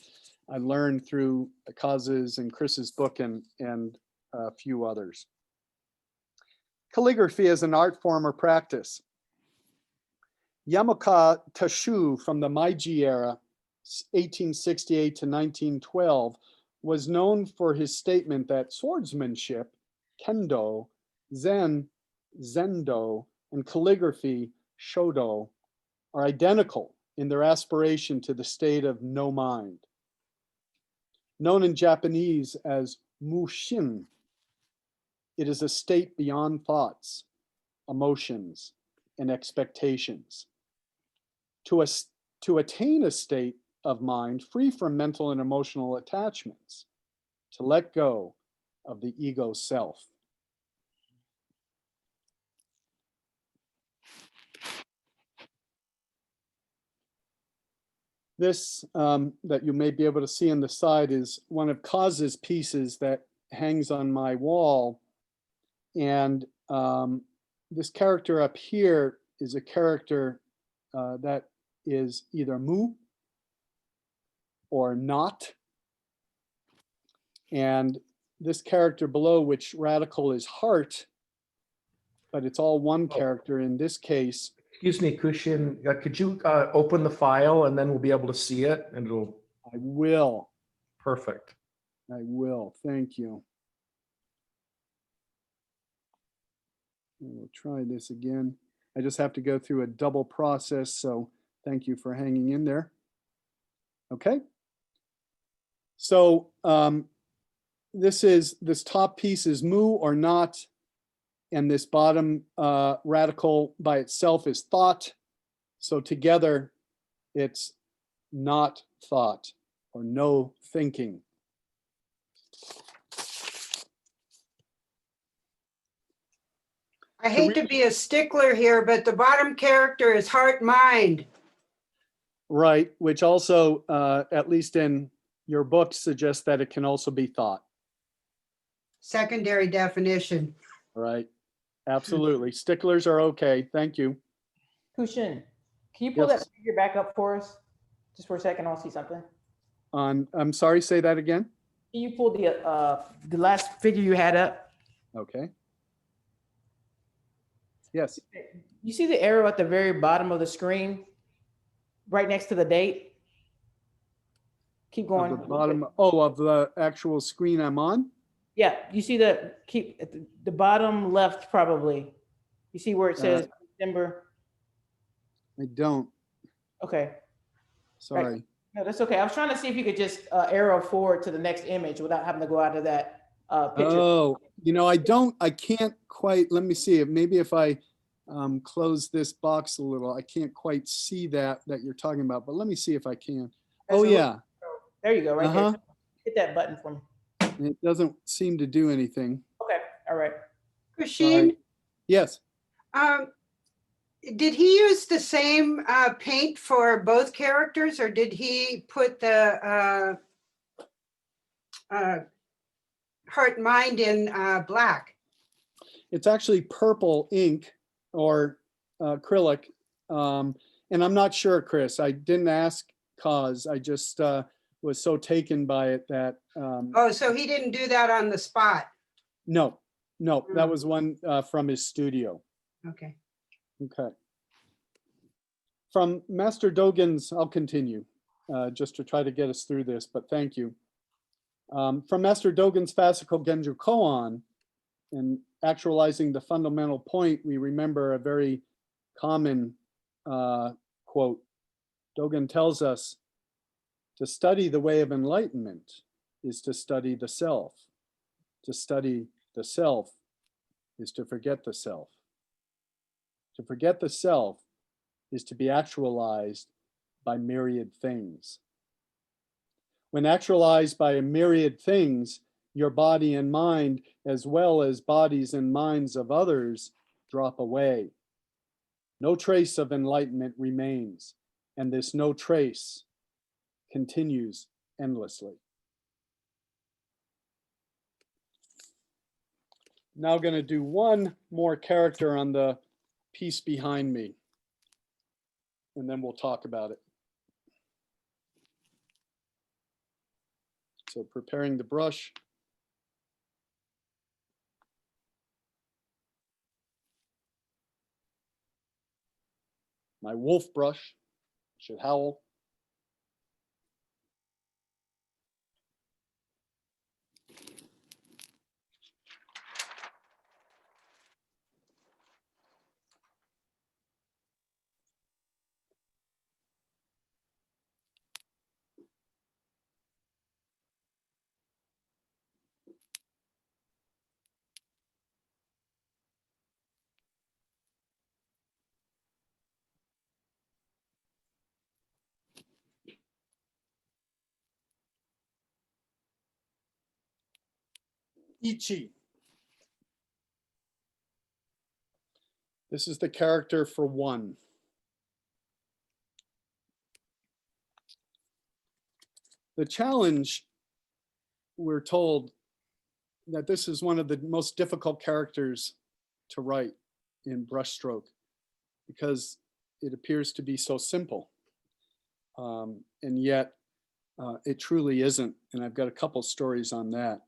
I learned through Kaz's and Chris's book and a few others. Calligraphy is an art form or practice. Yamoka Tashu from the Meiji era, 1868 to 1912, was known for his statement that swordsmanship, kendo, zen, zendo, and calligraphy, shodo, are identical in their aspiration to the state of no mind. Known in Japanese as mushin, it is a state beyond thoughts, emotions, and expectations. To attain a state of mind free from mental and emotional attachments, to let go of the ego self. This that you may be able to see on the side is one of Kaz's pieces that hangs on my wall. And this character up here is a character that is either mu or not. And this character below, which radical is heart, but it's all one character in this case. Excuse me, Kushin, could you open the file and then we'll be able to see it and it'll. I will. Perfect. I will. Thank you. We'll try this again. I just have to go through a double process, so thank you for hanging in there. Okay. So this top piece is mu or not, and this bottom radical by itself is thought. So together it's not thought or no thinking. I hate to be a stickler here, but the bottom character is heart mind. Right, which also, at least in your book, suggests that it can also be thought. Secondary definition. Right, absolutely. Sticklers are okay. Thank you. Kushin, can you pull Yes. that figure back up for us? Just for a second, I'll see something. I'm sorry, say that again. Can you pull the last figure you had up? Okay. Yes. You see the arrow at the very bottom of the screen, right next to the date? Keep Of going. the bottom, oh, of the actual screen I'm on? Yeah, you see keep at the bottom left probably. You see where it says December? I don't, Okay, sorry. no, that's okay. I was trying to see if you could just arrow forward to the next image without having to go out of that picture. Oh, I can't quite, let me see, maybe if I close this box a little, I can't quite see that you're talking about, but let me see if I can. Oh, yeah. There you go, right Uh-huh. there. Hit that button for me. It doesn't seem to do anything. Okay, all right. Kushin, Yes. did he use the same paint for both characters, or did he put the heart mind in black? It's actually purple ink or acrylic. And I'm not sure, Chris. I didn't ask cause. I just was so taken by it that Oh, so he didn't do that on the spot. no, that was one from his studio. Okay. Okay. From Master Dogen's, I'll continue just to try to get us through this, but thank you. From Master Dogen's Fascicle Genju Koan, in actualizing the fundamental point, we remember a very common quote. Dogen tells us, to study the way of enlightenment is to study the self. To study the self is to forget the self. To forget the self is to be actualized by myriad things. When actualized by a myriad things, your body and mind, as well as bodies and minds of others, drop away. No trace of enlightenment remains, and this no trace continues endlessly. Now going to do one more character on the piece behind me, and then we'll talk about it. So preparing the brush. My wolf brush should howl. Ichi. This is the character for one. The challenge, we're told that this is one of the most difficult characters to write in brushstroke because it appears to be so simple. And yet it truly isn't. And I've got a couple stories on that.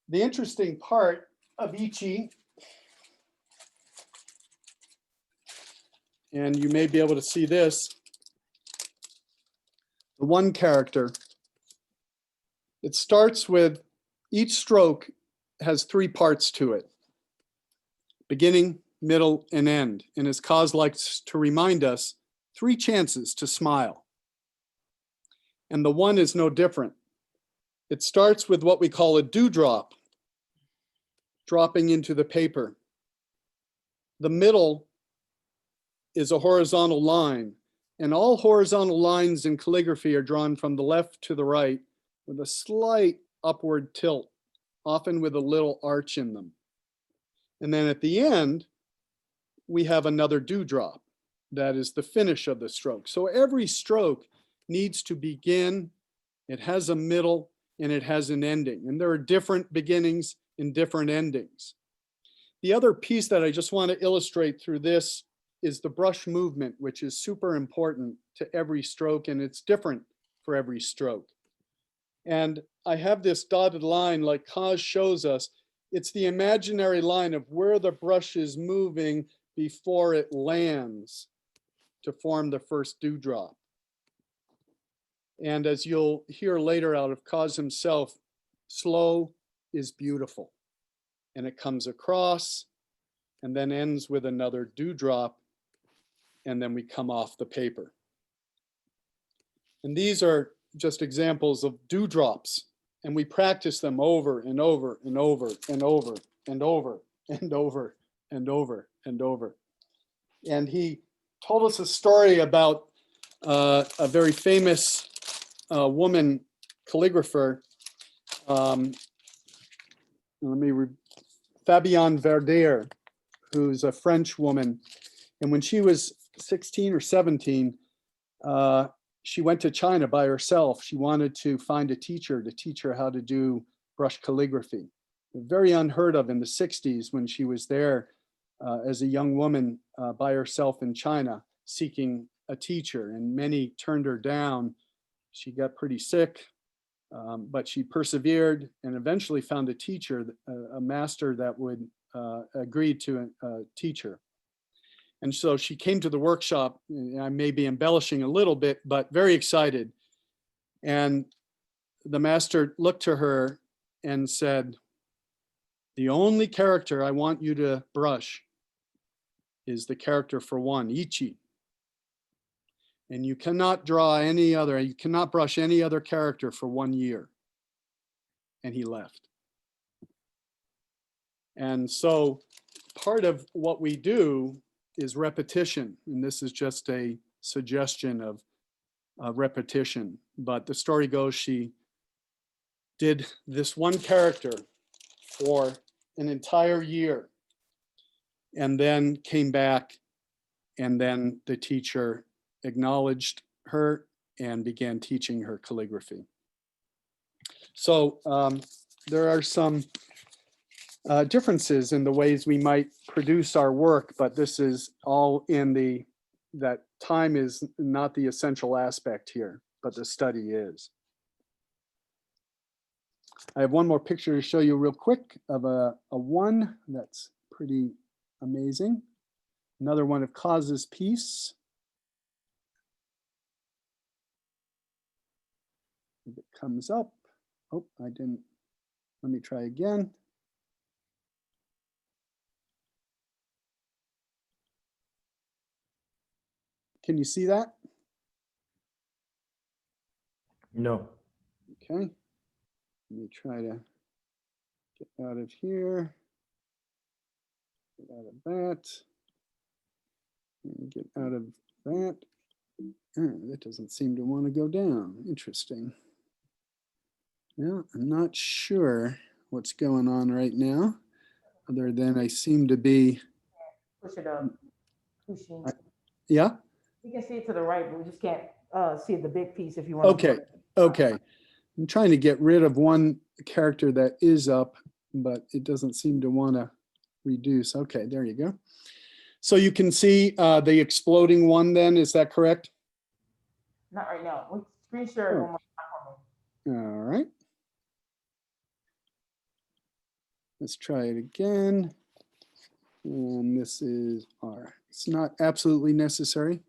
The interesting part of Ichi, and you may be able to see this, the one character, it starts with each stroke has three parts to it: beginning, middle, and end. And as Kaz likes to remind us, 3 chances to smile. And the one is no different. It starts with what we call a dewdrop, dropping into the paper. The middle is a horizontal line, and all horizontal lines in calligraphy are drawn from the left to the right with a slight upward tilt, often with a little arch in them. And then at the end, we have another dewdrop. That is the finish of the stroke. So every stroke needs to begin, it has a middle, and it has an ending. And there are different beginnings and different endings. The other piece that I just want to illustrate through this is the brush movement, which is super important to every stroke, and it's different for every stroke. And I have this dotted line like Kaz shows us. It's the imaginary line of where the brush is moving before it lands to form the first dewdrop. And as you'll hear later out of Kaz himself, slow is beautiful. And it comes across and then ends with another dewdrop, and then we come off the paper. And these are just examples of dewdrops, and we practice them over and over and over and over and over and over and over and over. And he told us a story about a very famous woman calligrapher, Fabienne Verdier, who's a French woman. And when she was 16 or 17, she went to China by herself. She wanted to find a teacher to teach her how to do brush calligraphy. Very unheard of in the 60s when she was there as a young woman by herself in China seeking a teacher, and many turned her down. She got pretty sick, but she persevered and eventually found a teacher, a master that would agree to teach her. And so she came to the workshop. I may be embellishing a little bit, but very excited. And the master looked to her and said, "The only character I want you to brush is the character for one, Ichi. And you cannot draw any other, you cannot brush any other character for 1 year." And he left. And so part of what we do is repetition. And this is just a suggestion of repetition. But the story goes, she did this one character for an entire year and then came back, and then the teacher acknowledged her and began teaching her calligraphy. So there are some differences in the ways we might produce our work, but this is all in that time is not the essential aspect here, but the study is. I have one more picture to show you real quick of a one that's pretty amazing. Another one of Cause's piece. If it comes up. Oh, I didn't. Let me try again. Can you see that? No. Okay. Let me try to get out of here. Get out of that. And get out of that. That doesn't seem to want to go down. Interesting. Well, I'm not sure what's going on right now, other than I seem to be. Push it up. Kushin. Yeah. You can see it to the right, but we just can't see the big piece if you want. Okay. Okay. I'm trying to get rid of one character that is up, but it doesn't seem to want to reduce. Okay, there you go. So you can see the exploding one then, is that correct? Not right now. We screen share it one more time. All right. Let's try it again. And this is R. It's not absolutely necessary,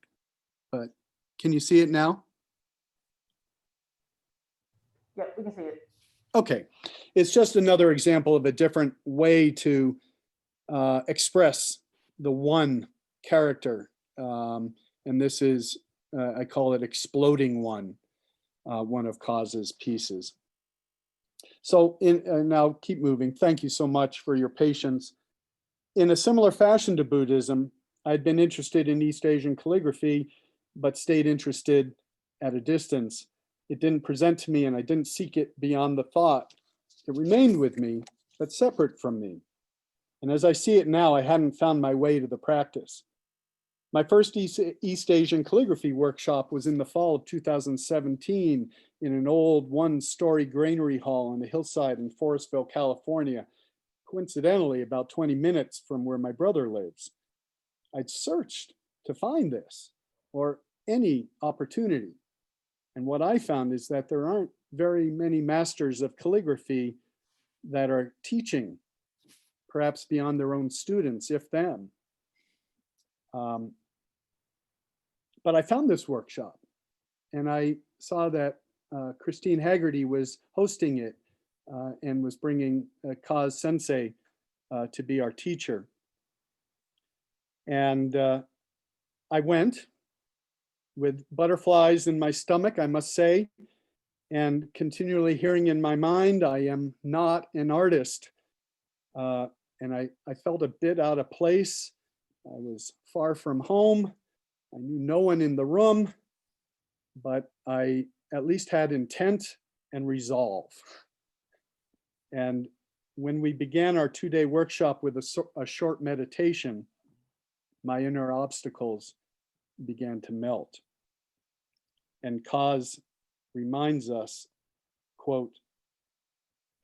but can you see it now? Yep, we can see it. Okay. It's just another example of a different way to express the one character. And this is, I call it exploding one of Cause's pieces. So now keep moving. Thank you so much for your patience. In a similar fashion to Buddhism, I'd been interested in East Asian calligraphy, but stayed interested at a distance. It didn't present to me and I didn't seek it beyond the thought. It remained with me, but separate from me. And as I see it now, I hadn't found my way to the practice. My first East Asian calligraphy workshop was in the fall of 2017 in an old one-story granary hall on a hillside in Forestville, California, coincidentally about 20 minutes from where my brother lives. I'd searched to find this or any opportunity. And what I found is that there aren't very many masters of calligraphy that are teaching, perhaps beyond their own students, if them. But I found this workshop and I saw that Christine Haggerty was hosting it and was bringing Kaz Sensei to be our teacher. And I went with butterflies in my stomach, I must say, and continually hearing in my mind, I am not an artist. And I felt a bit out of place. I was far from home. I knew no one in the room, but I at least had intent and resolve. And when we began our 2-day workshop with a short meditation, my inner obstacles began to melt. And Kaz reminds us, quote,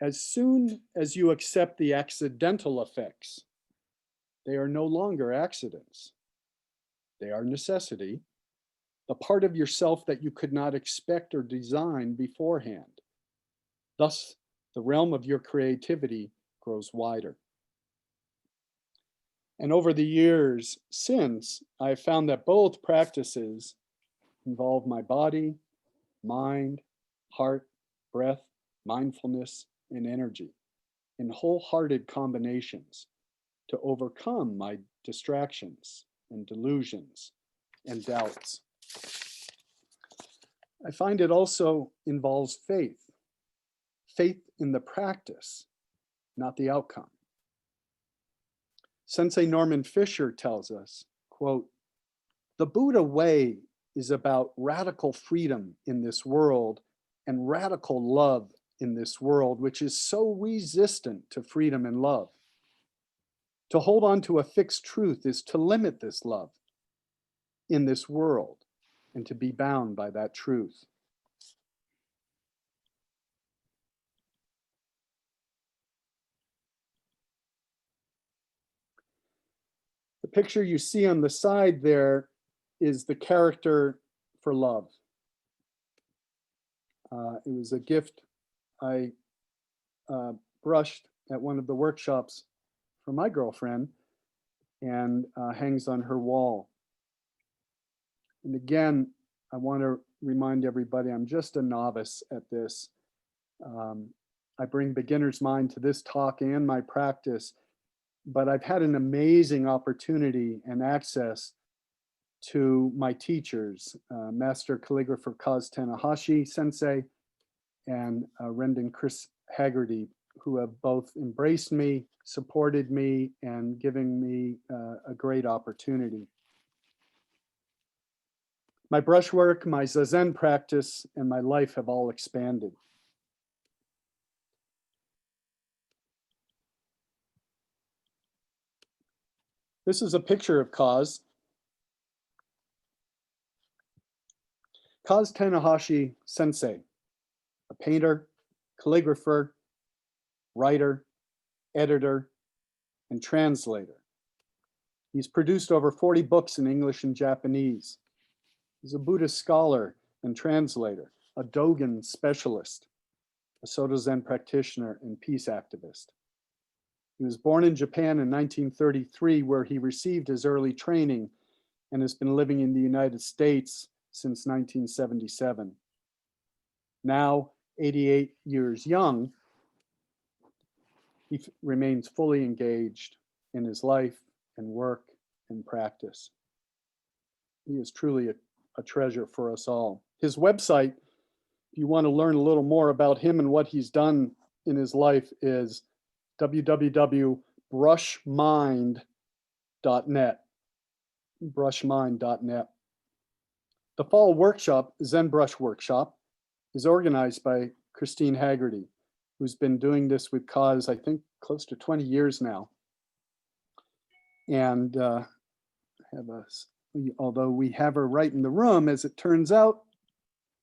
As soon as you accept the accidental effects, they are no longer accidents. They are necessity, the part of yourself that you could not expect or design beforehand. Thus, the realm of your creativity grows wider. And over the years since, I've found that both practices involve my body, mind, heart, breath, mindfulness, and energy in wholehearted combinations to overcome my distractions and delusions and doubts. I find it also involves faith, faith in the practice, not the outcome. Sensei Norman Fisher tells us, quote, "The Buddha way is about radical freedom in this world and radical love in this world, which is so resistant to freedom and love. To hold on to a fixed truth is to limit this love in this world and to be bound by that truth." The picture you see on the side there is the character for love. It was a gift I brushed at one of the workshops for my girlfriend and hangs on her wall. And again, I want to remind everybody I'm just a novice at this. I bring beginner's mind to this talk and my practice, but I've had an amazing opportunity and access to my teachers, Master Calligrapher Kaz Tanahashi Sensei and Rendon Chris Haggerty, who have both embraced me, supported me, and given me a great opportunity. My brushwork, my Zazen practice, and my life have all expanded. This is a picture of Kaz. Kaz Tanahashi Sensei, a painter, calligrapher, writer, editor, and translator. He's produced over 40 books in English and Japanese. He's a Buddhist scholar and translator, a Dogen specialist, a Soto Zen practitioner, and peace activist. He was born in Japan in 1933, where he received his early training and has been living in the United States since 1977. Now, 88 years young, he remains fully engaged in his life and work and practice. He is truly a treasure for us all. His website, if you want to learn a little more about him and what he's done in his life, is www.brushmind.net. brushmind.net. The fall workshop, Zen Brush Workshop, is organized by Christine Haggerty, who's been doing this with Kaz, I think, close to 20 years now. And although we have her right in the room, as it turns out,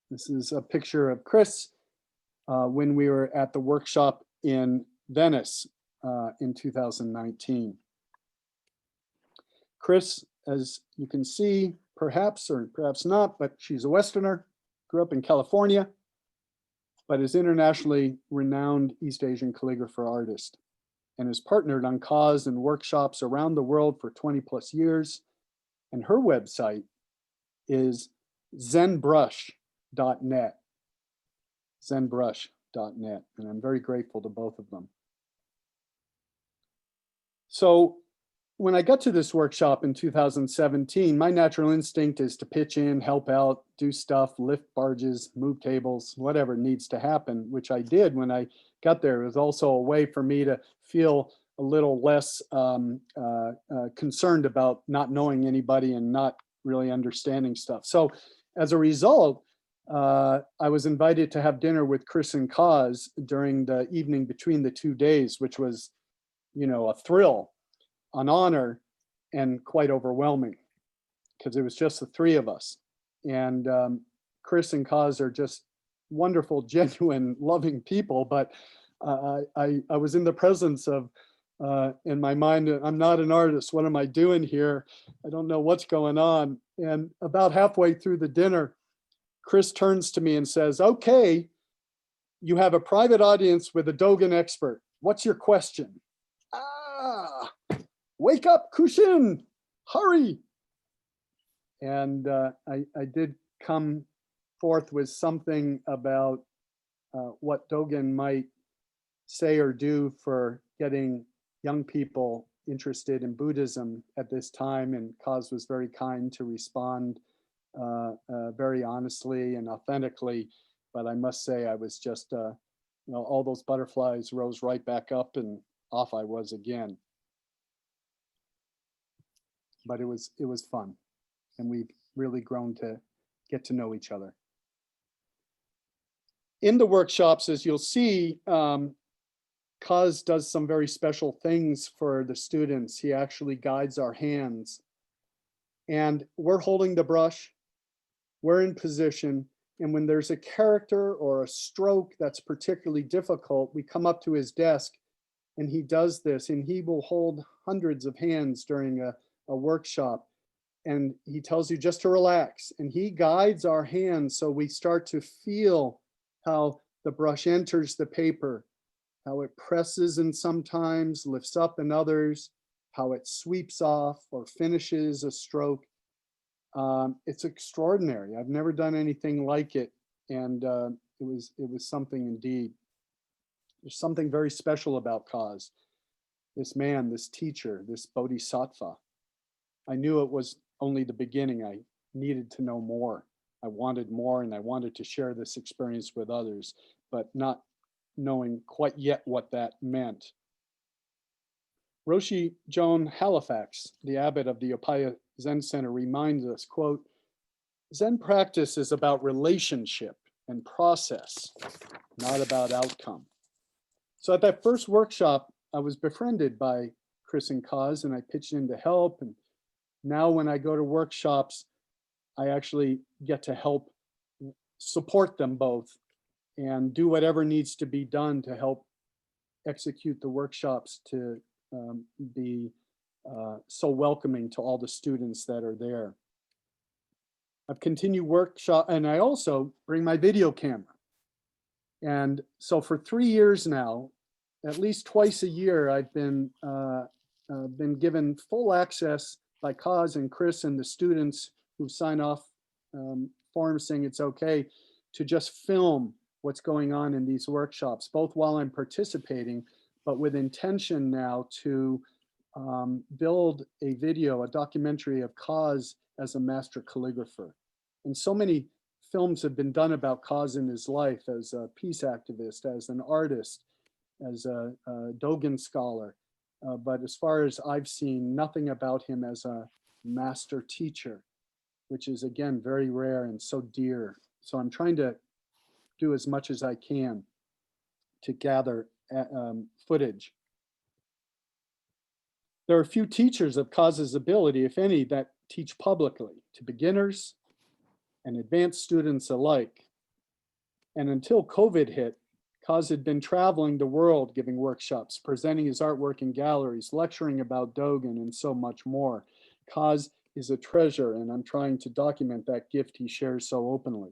this is a picture of Chris when we were at the workshop in Venice in 2019. Chris, as you can see, perhaps or perhaps not, but she's a Westerner, grew up in California, but is internationally renowned East Asian calligrapher artist and has partnered on Kaz and workshops around the world for 20 plus years. And her website is zenbrush.net, zenbrush.net. And I'm very grateful to both of them. So when I got to this workshop in 2017, my natural instinct is to pitch in, help out, do stuff, lift barges, move tables, whatever needs to happen, which I did when I got there. It was also a way for me to feel a little less concerned about not knowing anybody and not really understanding stuff. So as a result, I was invited to have dinner with Chris and Kaz during the evening between the 2 days, which was, you know, a thrill, an honor, and quite overwhelming because it was just the three of us. And Chris and Kaz are just wonderful, genuine, loving people, but I was in the presence of, in my mind, I'm not an artist. What am I doing here? I don't know what's going on. And about halfway through the dinner, Chris turns to me and says, okay, you have a private audience with a Dogen expert. What's your question? Ah, wake up, Kushin, hurry. And I did come forth with something about what Dogen might say or do for getting young people interested in Buddhism at this time. And Kaz was very kind to respond very honestly and authentically. But I must say, I was just, all those butterflies rose right back up and off I was again. But it was fun. And we've really grown to get to know each other. In the workshops, as you'll see, Kaz does some very special things for the students. He actually guides our hands. And we're holding the brush, we're in position, and when there's a character or a stroke that's particularly difficult, we come up to his desk and he does this, and he will hold hundreds of hands during a workshop. And he tells you just to relax, and he guides our hands so we start to feel how the brush enters the paper, how it presses and sometimes lifts up in others, how it sweeps off or finishes a stroke. It's extraordinary. I've never done anything like it, and it was something indeed. There's something very special about Kaz, this man, this teacher, this bodhisattva. I knew it was only the beginning. I needed to know more. I wanted more, and I wanted to share this experience with others, but not knowing quite yet what that meant. Roshi Joan Halifax, the abbot of the Upaya Zen Center, reminds us, quote, Zen practice is about relationship and process, not about outcome. So at that first workshop, I was befriended by Chris and Kaz, and I pitched in to help. And now when I go to workshops, I actually get to help support them both and do whatever needs to be done to help execute the workshops to be so welcoming to all the students that are there. I've continued workshop, and I also bring my video camera. And so for 3 years now, at least twice a year, I've been given full access by Kaz and Chris and the students who sign off forms saying it's okay to just film what's going on in these workshops, both while I'm participating, but with intention now to build a video, a documentary of Kaz as a master calligrapher. And so many films have been done about Kaz in his life as a peace activist, as an artist, as a Dogen scholar. But as far as I've seen, nothing about him as a master teacher, which is again very rare and so dear. So I'm trying to do as much as I can to gather footage. There are few teachers of Kaz's ability, if any, that teach publicly to beginners and advanced students alike. And until COVID hit, Kaz had been traveling the world giving workshops, presenting his artwork in galleries, lecturing about Dogen, and so much more. Kaz is a treasure, and I'm trying to document that gift he shares so openly.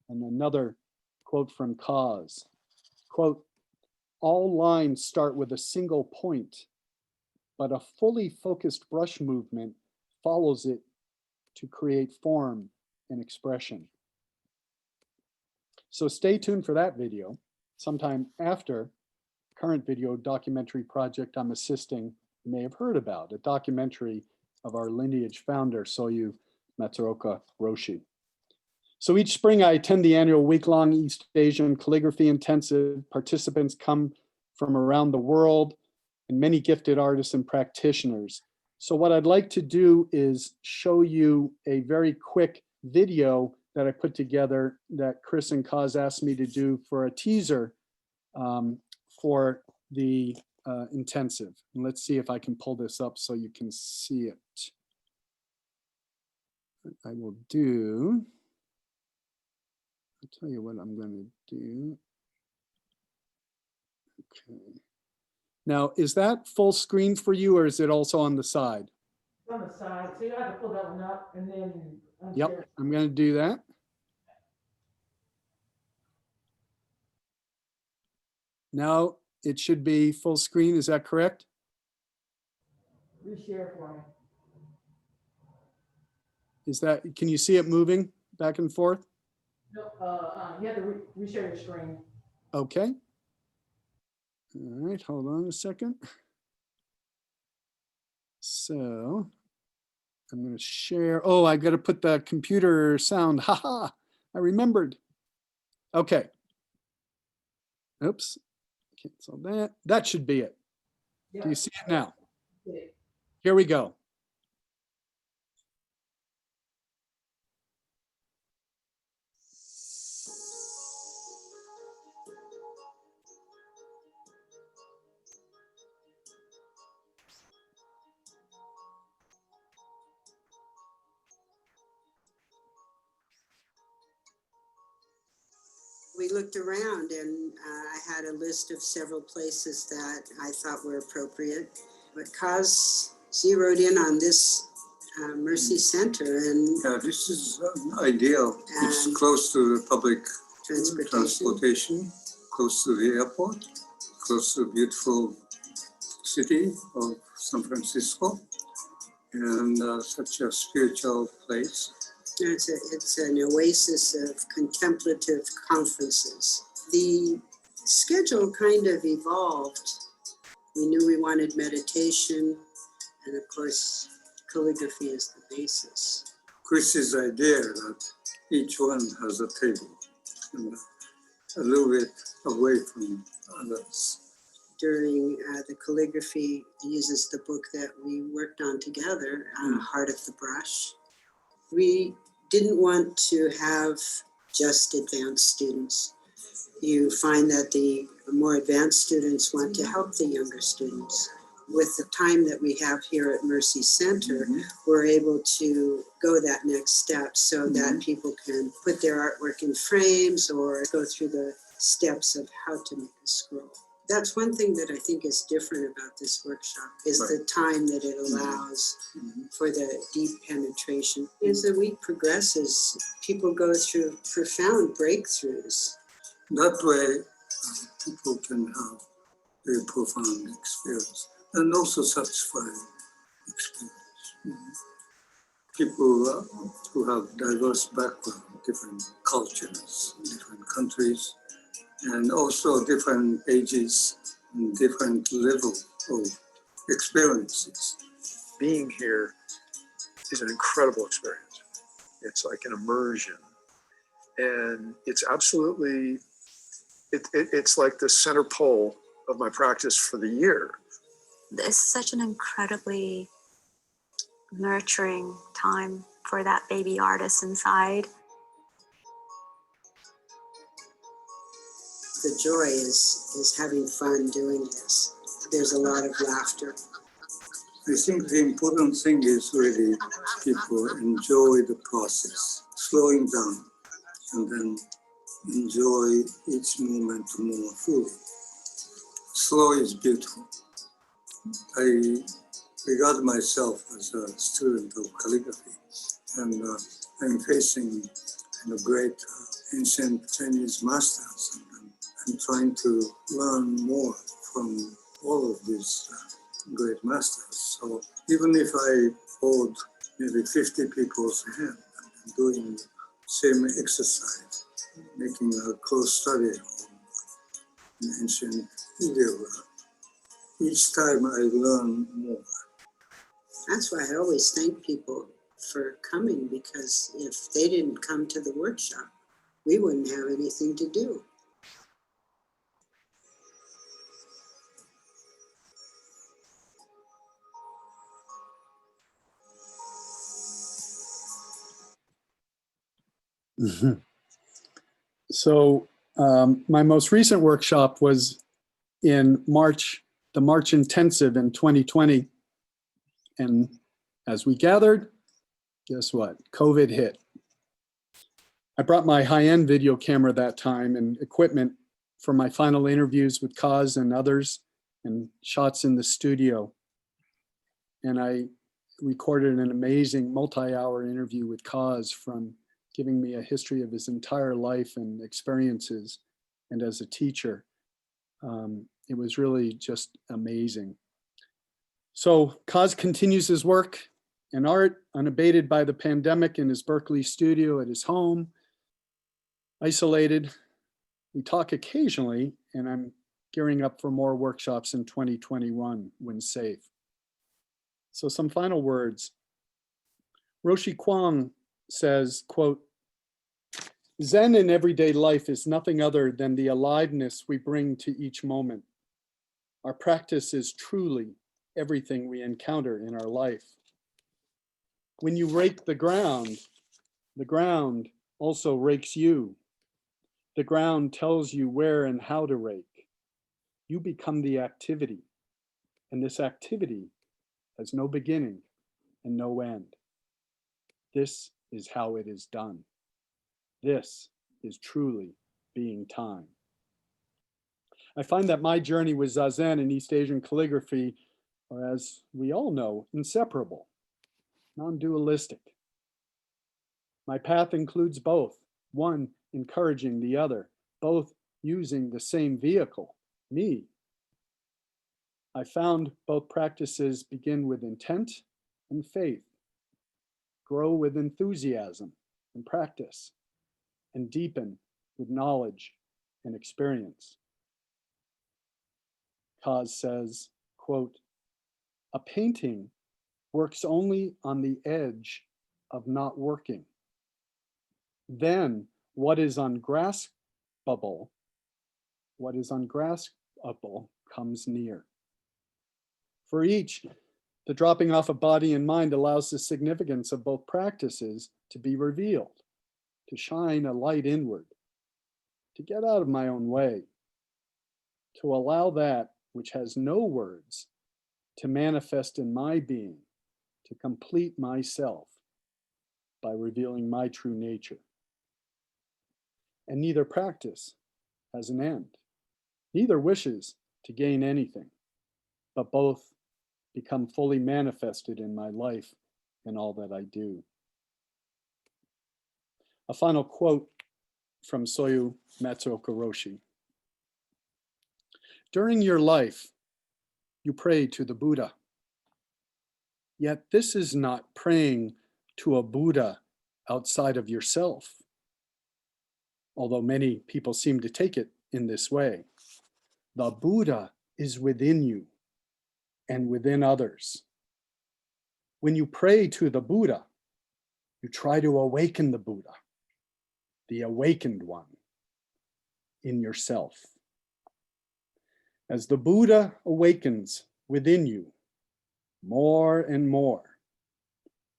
And another quote from Kaz, quote, all lines start with a single point, but a fully focused brush movement follows it to create form and expression. So stay tuned for that video sometime after current video documentary project I'm assisting you may have heard about, a documentary of our lineage founder, Soyu Matsuoka Roshi. So each spring I attend the annual week-long East Asian Calligraphy Intensive. Participants come from around the world and many gifted artists and practitioners. So what I'd like to do is show you a very quick video that I put together that Chris and Kaz asked me to do for a teaser for the intensive. And let's see if I can pull this up so you can see it. I will do, I'll tell you what I'm going to do. Now, is that full screen for you or is it also on the side? On the side, so you have to pull that one up and then. Yep, I'm going to do that. Now it should be full screen. Is that correct? Reshare for me. Is that, can you see it moving back and forth? No, you have to reshare your screen. Okay. All right, hold on a second. So I'm going to share. Oh, I got to put the computer sound. Haha, I remembered. Okay. Oops. Cancel that. That should be it. Do you see it now? Here we go. We looked around and I had a list of several places that I thought were appropriate. But Kaz zeroed in on this Mercy Center and Yeah, this is ideal. It's And close to the public transportation. close to the airport, close to the beautiful city of San Francisco, and such a spiritual place. It's an oasis of contemplative conferences. The schedule kind of evolved. We knew we wanted meditation, and of course, calligraphy is the basis. Chris's idea that each one has a table and a little bit away from others. During the calligraphy, he uses the book that we worked on together, Heart of the Brush. We didn't want to have just advanced students. You find that the more advanced students want to help the younger students. With the time that we have here at Mercy Center, we're able to go that next step so that people can put their artwork in frames or go through the steps of how to make a scroll. That's one thing that I think is different about this workshop is the time that it allows for the deep penetration. As the week progresses, people go through profound breakthroughs. That way, people can have a profound experience and also satisfying experience. People who have diverse backgrounds, different cultures, different countries, and also different ages and different levels of experiences. Being here is an incredible experience. It's like an immersion. And it's absolutely, it's like the center pole of my practice for the year. It's such an incredibly nurturing time for that baby artist inside. The joy is having fun doing this. There's a lot of laughter. I think the important thing is really people enjoy the process, slowing down, and then enjoy each moment more fully. Slow is beautiful. I regard myself as a student of calligraphy, and I'm facing great ancient Chinese masters. I'm trying to learn more from all of these great masters. So even if I hold maybe 50 people's hand and doing the same exercise, making a close study of ancient ideograph, each time I learn more. That's why I always thank people for coming, because if they didn't come to the workshop, we wouldn't have anything to do. So my most recent workshop was in March, the March Intensive in 2020. And as we gathered, guess what? COVID hit. I brought my high-end video camera that time and equipment for my final interviews with Kaz and others, and shots in the studio. And I recorded an amazing multi-hour interview with Kaz, from giving me a history of his entire life and experiences, and as a teacher. It was really just amazing. So Kaz continues his work and art unabated by the pandemic in his Berkeley studio at his home, isolated. We talk occasionally, and I'm gearing up for more workshops in 2021 when safe. So some final words. Roshi Kwang says, quote, "Zen in everyday life is nothing other than the aliveness we bring to each moment. Our practice is truly everything we encounter in our life. When you rake the ground also rakes you. The ground tells you where and how to rake. You become the activity, and this activity has no beginning and no end. This is how it is done. This is truly being time." I find that my journey with Zazen and East Asian calligraphy are, as we all know, inseparable, non-dualistic. My path includes both, one encouraging the other, both using the same vehicle, me. I found both practices begin with intent and faith, grow with enthusiasm and practice, and deepen with knowledge and experience. Kaz says, quote, "A painting works only on the edge of not working. Then what is ungraspable comes near. For each, the dropping off of body and mind allows the significance of both practices to be revealed, to shine a light inward, to get out of my own way, to allow that which has no words to manifest in my being, to complete myself by revealing my true nature. And neither practice has an end. Neither wishes to gain anything, but both become fully manifested in my life and all that I do." A final quote from Soyu Matsuoka Roshi. "During your life, you pray to the Buddha. Yet this is not praying to a Buddha outside of yourself, although many people seem to take it in this way. The Buddha is within you and within others. When you pray to the Buddha, you try to awaken the Buddha, the awakened one, in yourself. As the Buddha awakens within you more and more,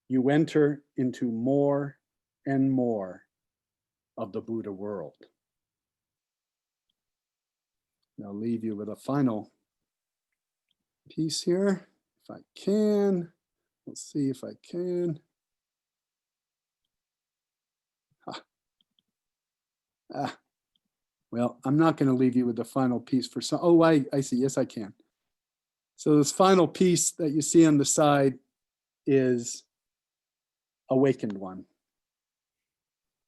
you enter into more and more of the Buddha world." I'll leave you with a final piece here, if I can. Let's see if I can. Well, I'm not going to leave you with the final piece for some. Oh, I see. Yes, I can. So this final piece that you see on the side is Awakened One.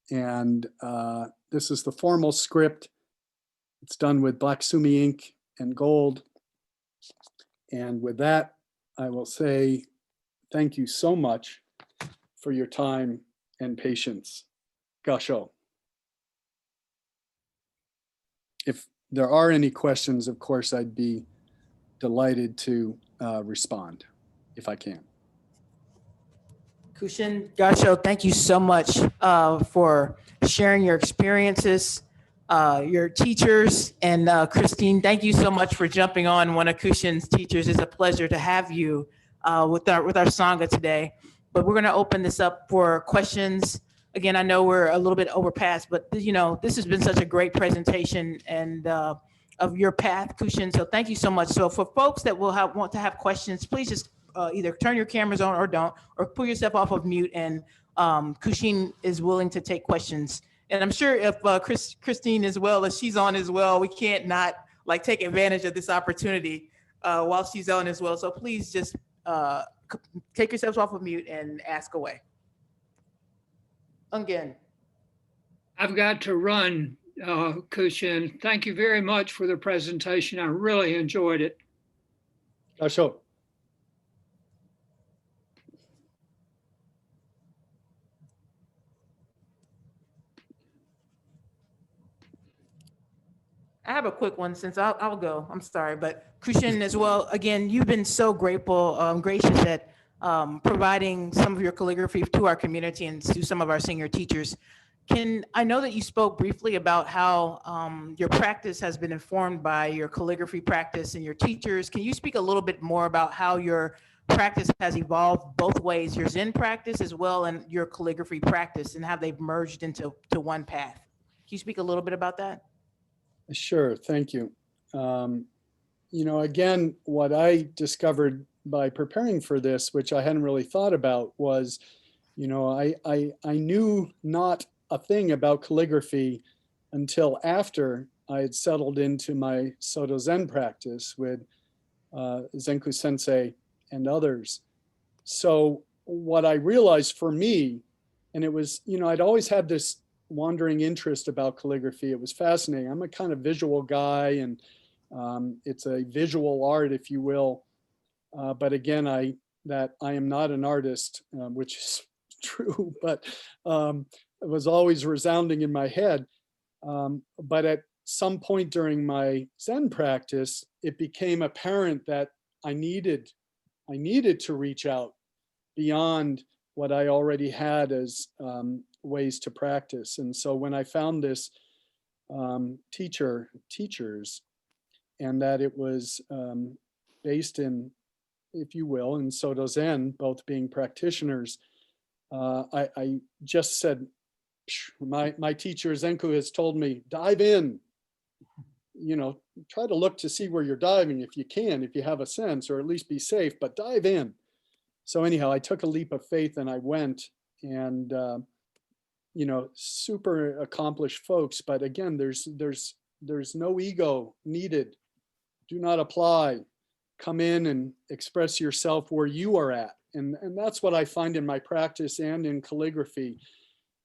And this is the formal script. It's done with black sumi ink and gold. And with that, I will say thank you so much for your time and patience. Gasho. If there are any questions, of course, I'd be delighted to respond if I can. Kushin, Gasho, thank you so much for sharing your experiences, your teachers, and Christine, thank you so much for jumping on one of Kushin's teachers. It's a pleasure to have you with our Sangha today. But we're going to open this up for questions. Again, I know we're a little bit overpast, but you know, this has been such a great presentation and of your path, Kushin. So thank you so much. So for folks that will want to have questions, please just either turn your cameras on or don't, or pull yourself off of mute, and Kushin is willing to take questions And I'm sure if Christine as well, if she's on as well, we can't not like take advantage of this opportunity while she's on as well. So please just take yourselves off of mute and ask away. Again. I've got to run, Kushin. Thank you very much for the presentation. I really enjoyed it. Sure. I have a quick one since I'll go. I'm sorry, but Kushin as well. Again, you've been so gracious at providing some of your calligraphy to our community and to some of our senior teachers. I know that you spoke briefly about how your practice has been informed by your calligraphy practice and your teachers. Can you speak a little bit more about how your practice has evolved both ways, your Zen practice as well and your calligraphy practice, and how they've merged into one path? Can you speak a little bit about that? Sure, thank you. Again, what I discovered by preparing for this, which I hadn't really thought about, was, I knew not a thing about calligraphy until after I had settled into my Soto Zen practice with Zenku Sensei and others. So what I realized for me, and it was, I'd always had this wandering interest about calligraphy. It was fascinating. I'm a kind of visual guy, and it's a visual art, if you will. But again, I am not an artist, which is true, but it was always resounding in my head. But at some point during my Zen practice, it became apparent that I needed to reach out beyond what I already had as ways to practice. And so when I found this teachers, and that it was based in, if you will, in Soto Zen, both being practitioners, I just said, my teacher Zenku has told me, dive in, try to look to see where you're diving if you can, if you have a sense, or at least be safe, but dive in. So anyhow, I took a leap of faith and I went, and super accomplished folks, but again, there's no ego needed. Do not apply. Come in and express yourself where you are at. And that's what I find in my practice and in calligraphy.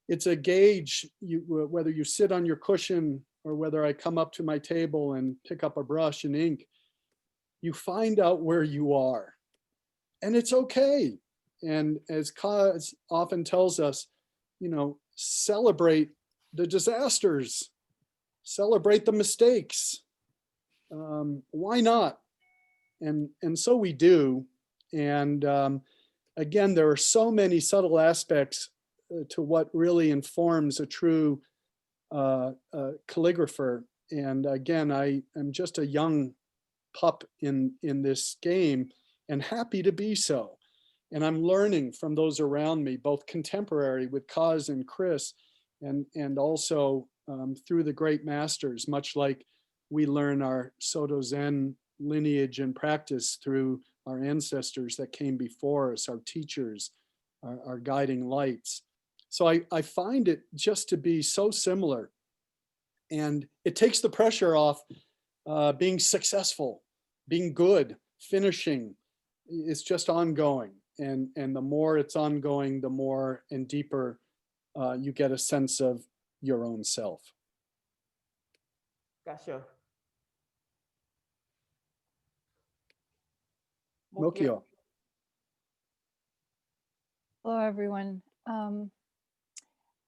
It's a gauge, whether you sit on your cushion or whether I come up to my table and pick up a brush and ink, you find out where you are. And it's okay. And as Kaz often tells us, celebrate the disasters, celebrate the mistakes. Why not? And so we do. And again, there are so many subtle aspects to what really informs a true calligrapher. And again, I am just a young pup in this game, and happy to be so. And I'm learning from those around me, both contemporary with Kaz and Chris, and also through the great masters, much like we learn our Soto Zen lineage and practice through our ancestors that came before us, our teachers, our guiding lights. So I find it just to be so similar. And it takes the pressure off being successful, being good, finishing. It's just ongoing. And the more it's ongoing, the more and deeper you get a sense of your own self. Gotcha. Mokyo. Hello, everyone.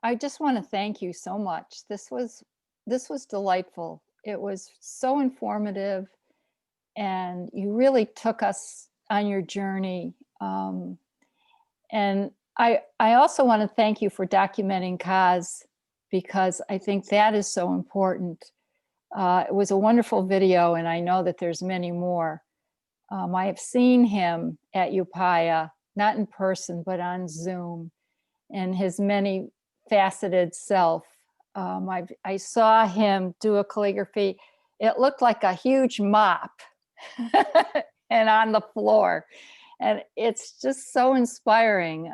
I just want to thank you so much. This was delightful. It was so informative, and you really took us on your journey. And I also want to thank you for documenting Kaz, because I think that is so important. It was a wonderful video, and I know that there's many more. I have seen him at Upaya, not in person, but on Zoom, and his many faceted self. I saw him do a calligraphy. It looked like a huge mop and on the floor. And it's just so inspiring.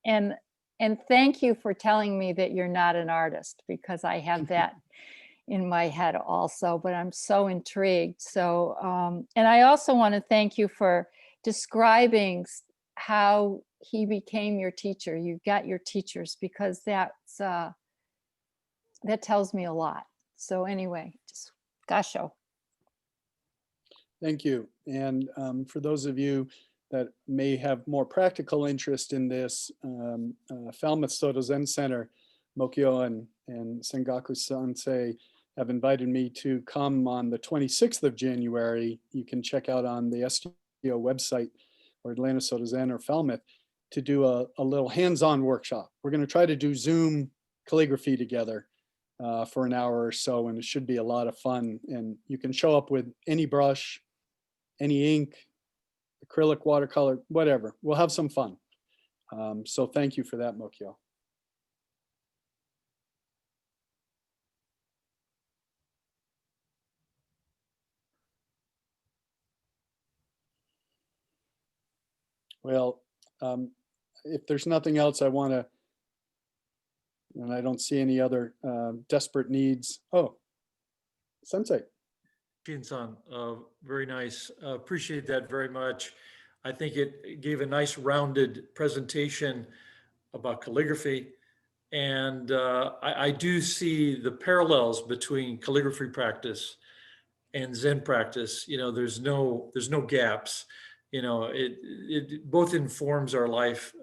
And And thank you for telling me that you're not an artist, because I have that in my head also, but I'm so intrigued. So, and I also want to thank you for describing how he became your teacher. You got your teachers, because that's, that tells me a lot. So anyway, just gasho. Thank you. And for those of you that may have more practical interest in this, Falmouth Soto Zen Center, Mokyo and Sengaku Sensei have invited me to come on the 26th of January. You can check out on the STO website, or Atlanta Soto Zen or Falmouth, to do a little hands-on workshop. We're going to try to do Zoom calligraphy together for an hour or so, and it should be a lot of fun. And you can show up with any brush, any ink, acrylic, watercolor, whatever. We'll have some fun. So thank you for that, Mokyo. Well, if there's nothing else, I want to, and I don't see any other desperate needs. Oh, Sensei. Shin-san, very nice. Appreciate that very much. I think it gave a nice rounded presentation about calligraphy. And I do see the parallels between calligraphy practice and Zen practice. You know, there's no gaps. You know, it both informs our life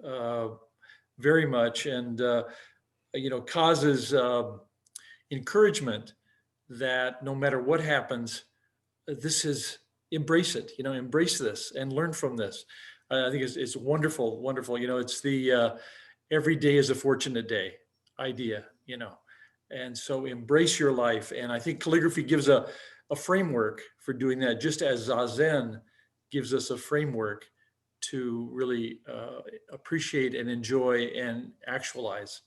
very much. And, you know, causes encouragement that no matter what happens, this is, embrace it, you know, embrace this and learn from this. I think it's wonderful, wonderful. You know, it's the every day is a fortunate day idea, you know, and so embrace your life. And I think calligraphy gives a framework for doing that, just as Zazen gives us a framework to really appreciate and enjoy and actualize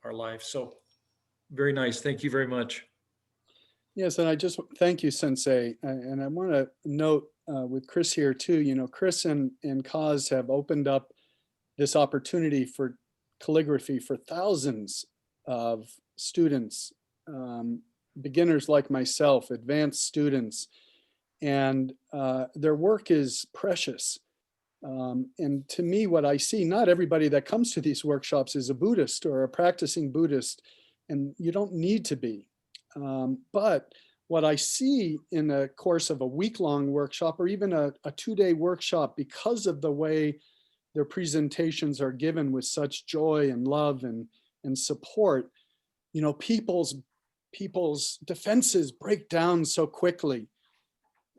our life. So very nice. Thank you very much. Yes, and I just thank you, Sensei. And I want to note with Chris here too, you know, Chris and Kaz have opened up this opportunity for calligraphy for thousands of students, beginners like myself, advanced students, and their work is precious. And to me, what I see, not everybody that comes to these workshops is a Buddhist or a practicing Buddhist, and you don't need to be. But what I see in the course of a week-long workshop, or even a 2-day workshop, because of the way their presentations are given with such joy and love and support, you know, people's defenses break down so quickly.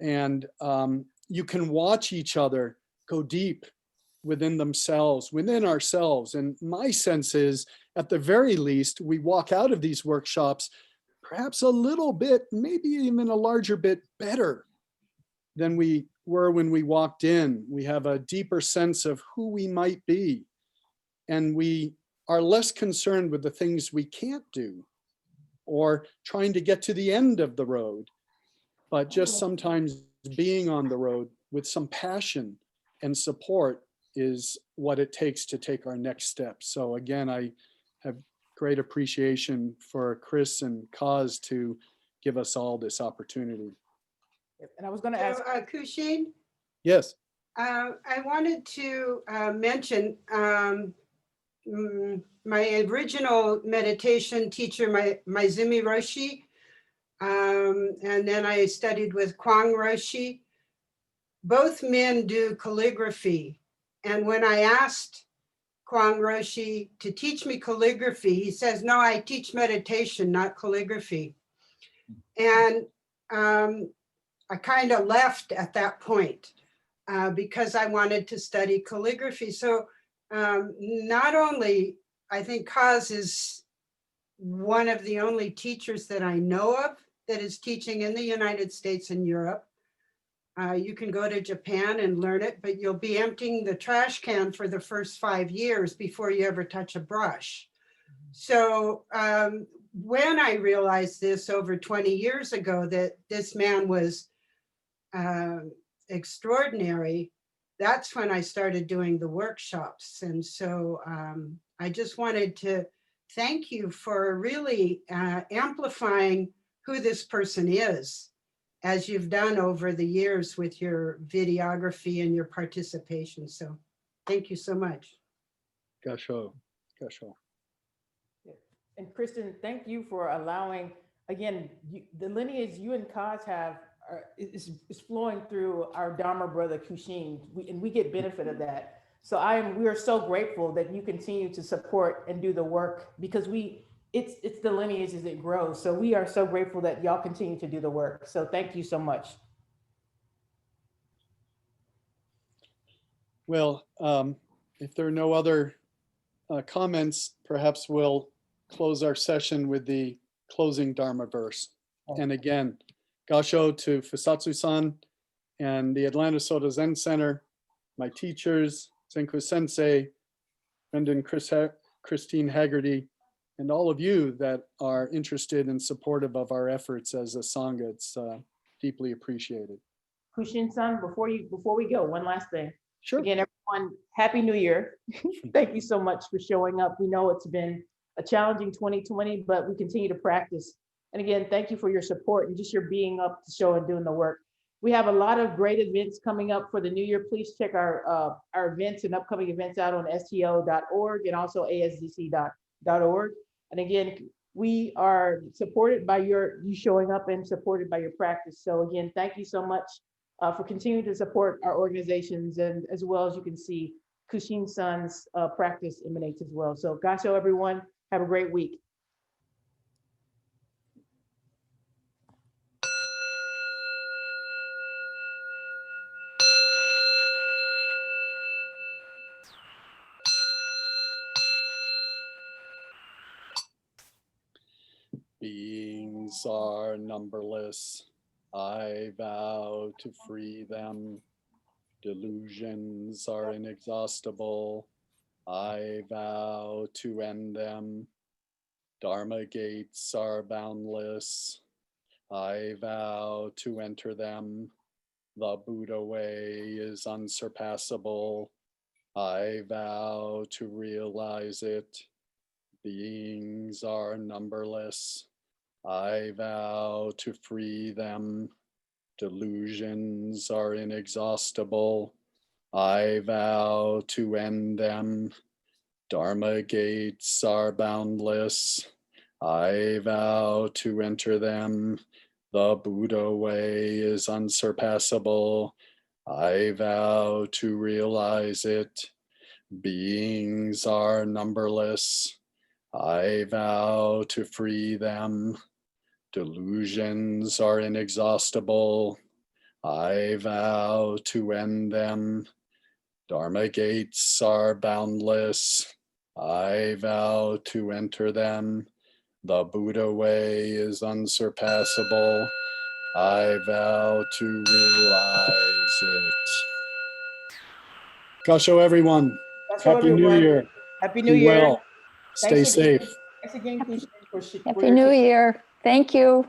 And you can watch each other go deep within themselves, within ourselves. And my sense is, at the very least, we walk out of these workshops perhaps a little bit, maybe even a larger bit better than we were when we walked in. We have a deeper sense of who we might be, and we are less concerned with the things we can't do or trying to get to the end of the road, but just sometimes being on the road with some passion and support is what it takes to take our next step. So again, I have great appreciation for Chris and Kaz to give us all this opportunity. And I was going to ask. Kushin, Yes. I wanted to mention my original meditation teacher, Maizumi Roshi, and then I studied with Kwang Roshi. Both men do calligraphy. And when I asked Kwang Roshi to teach me calligraphy, he says, no, I teach meditation, not calligraphy. And I kind of left at that point because I wanted to study calligraphy. So not only, I think Kaz is one of the only teachers that I know of that is teaching in the United States and Europe. You can go to Japan and learn it, but you'll be emptying the trash can for the first 5 years before you ever touch a brush. So when I realized this over 20 years ago, that this man was extraordinary, that's when I started doing the workshops. And so I just wanted to thank you for really amplifying who this person is, as you've done over the years with your videography and your participation. So thank you so much. Gasho. And Kristen, thank you for allowing, again, the lineage you and Kaz have is flowing through our Dharma brother Kushin, and we get benefit of that. So we are so grateful that you continue to support and do the work, because it's the lineage as it grows. So we are so grateful that y'all continue to do the work. So thank you so much. Well, if there are no other comments, perhaps we'll close our session with the closing Dharma verse. And again, Gasho to Fusatsu-san and the Atlanta Soto Zen Center, my teachers, Zenko Sensei, Brendan Christine Haggerty, and all of you that are interested and supportive of our efforts as a Sangha. It's deeply appreciated. Kushin-san, before we go, one last thing. Sure. Again, everyone, Happy New Year. Thank you so much for showing up. We know it's been a challenging 2020, but we continue to practice. And again, thank you for your support and just your being up to show and doing the work. We have a lot of great events coming up for the new year. Please check our events and upcoming events out on sto.org and also ASZC.org. And again, we are supported by you showing up and supported by your practice. So again, thank you so much for continuing to support our organizations. And as well as you can see, Kushin-san's practice emanates as well. So Gasho, everyone, have a great week. Beings are numberless. I vow to free them. Delusions are inexhaustible. I vow to end them. Dharma gates are boundless. I vow to enter them. The Buddha way is unsurpassable. I vow to realize it. Beings are numberless. I vow to free them. Delusions are inexhaustible. I vow to end them. Dharma gates are boundless. I vow to enter them. The Buddha way is unsurpassable. I vow to realize it. Beings are numberless. I vow to free them. Delusions are inexhaustible. I vow to end them. Dharma gates are boundless. I vow to enter them. The Buddha way is unsurpassable. I vow to realize it. Gasho, everyone. Happy New Year. Happy New Be Year. well. Stay safe. Thanks again, Kushin, for Happy New Year. Thank you.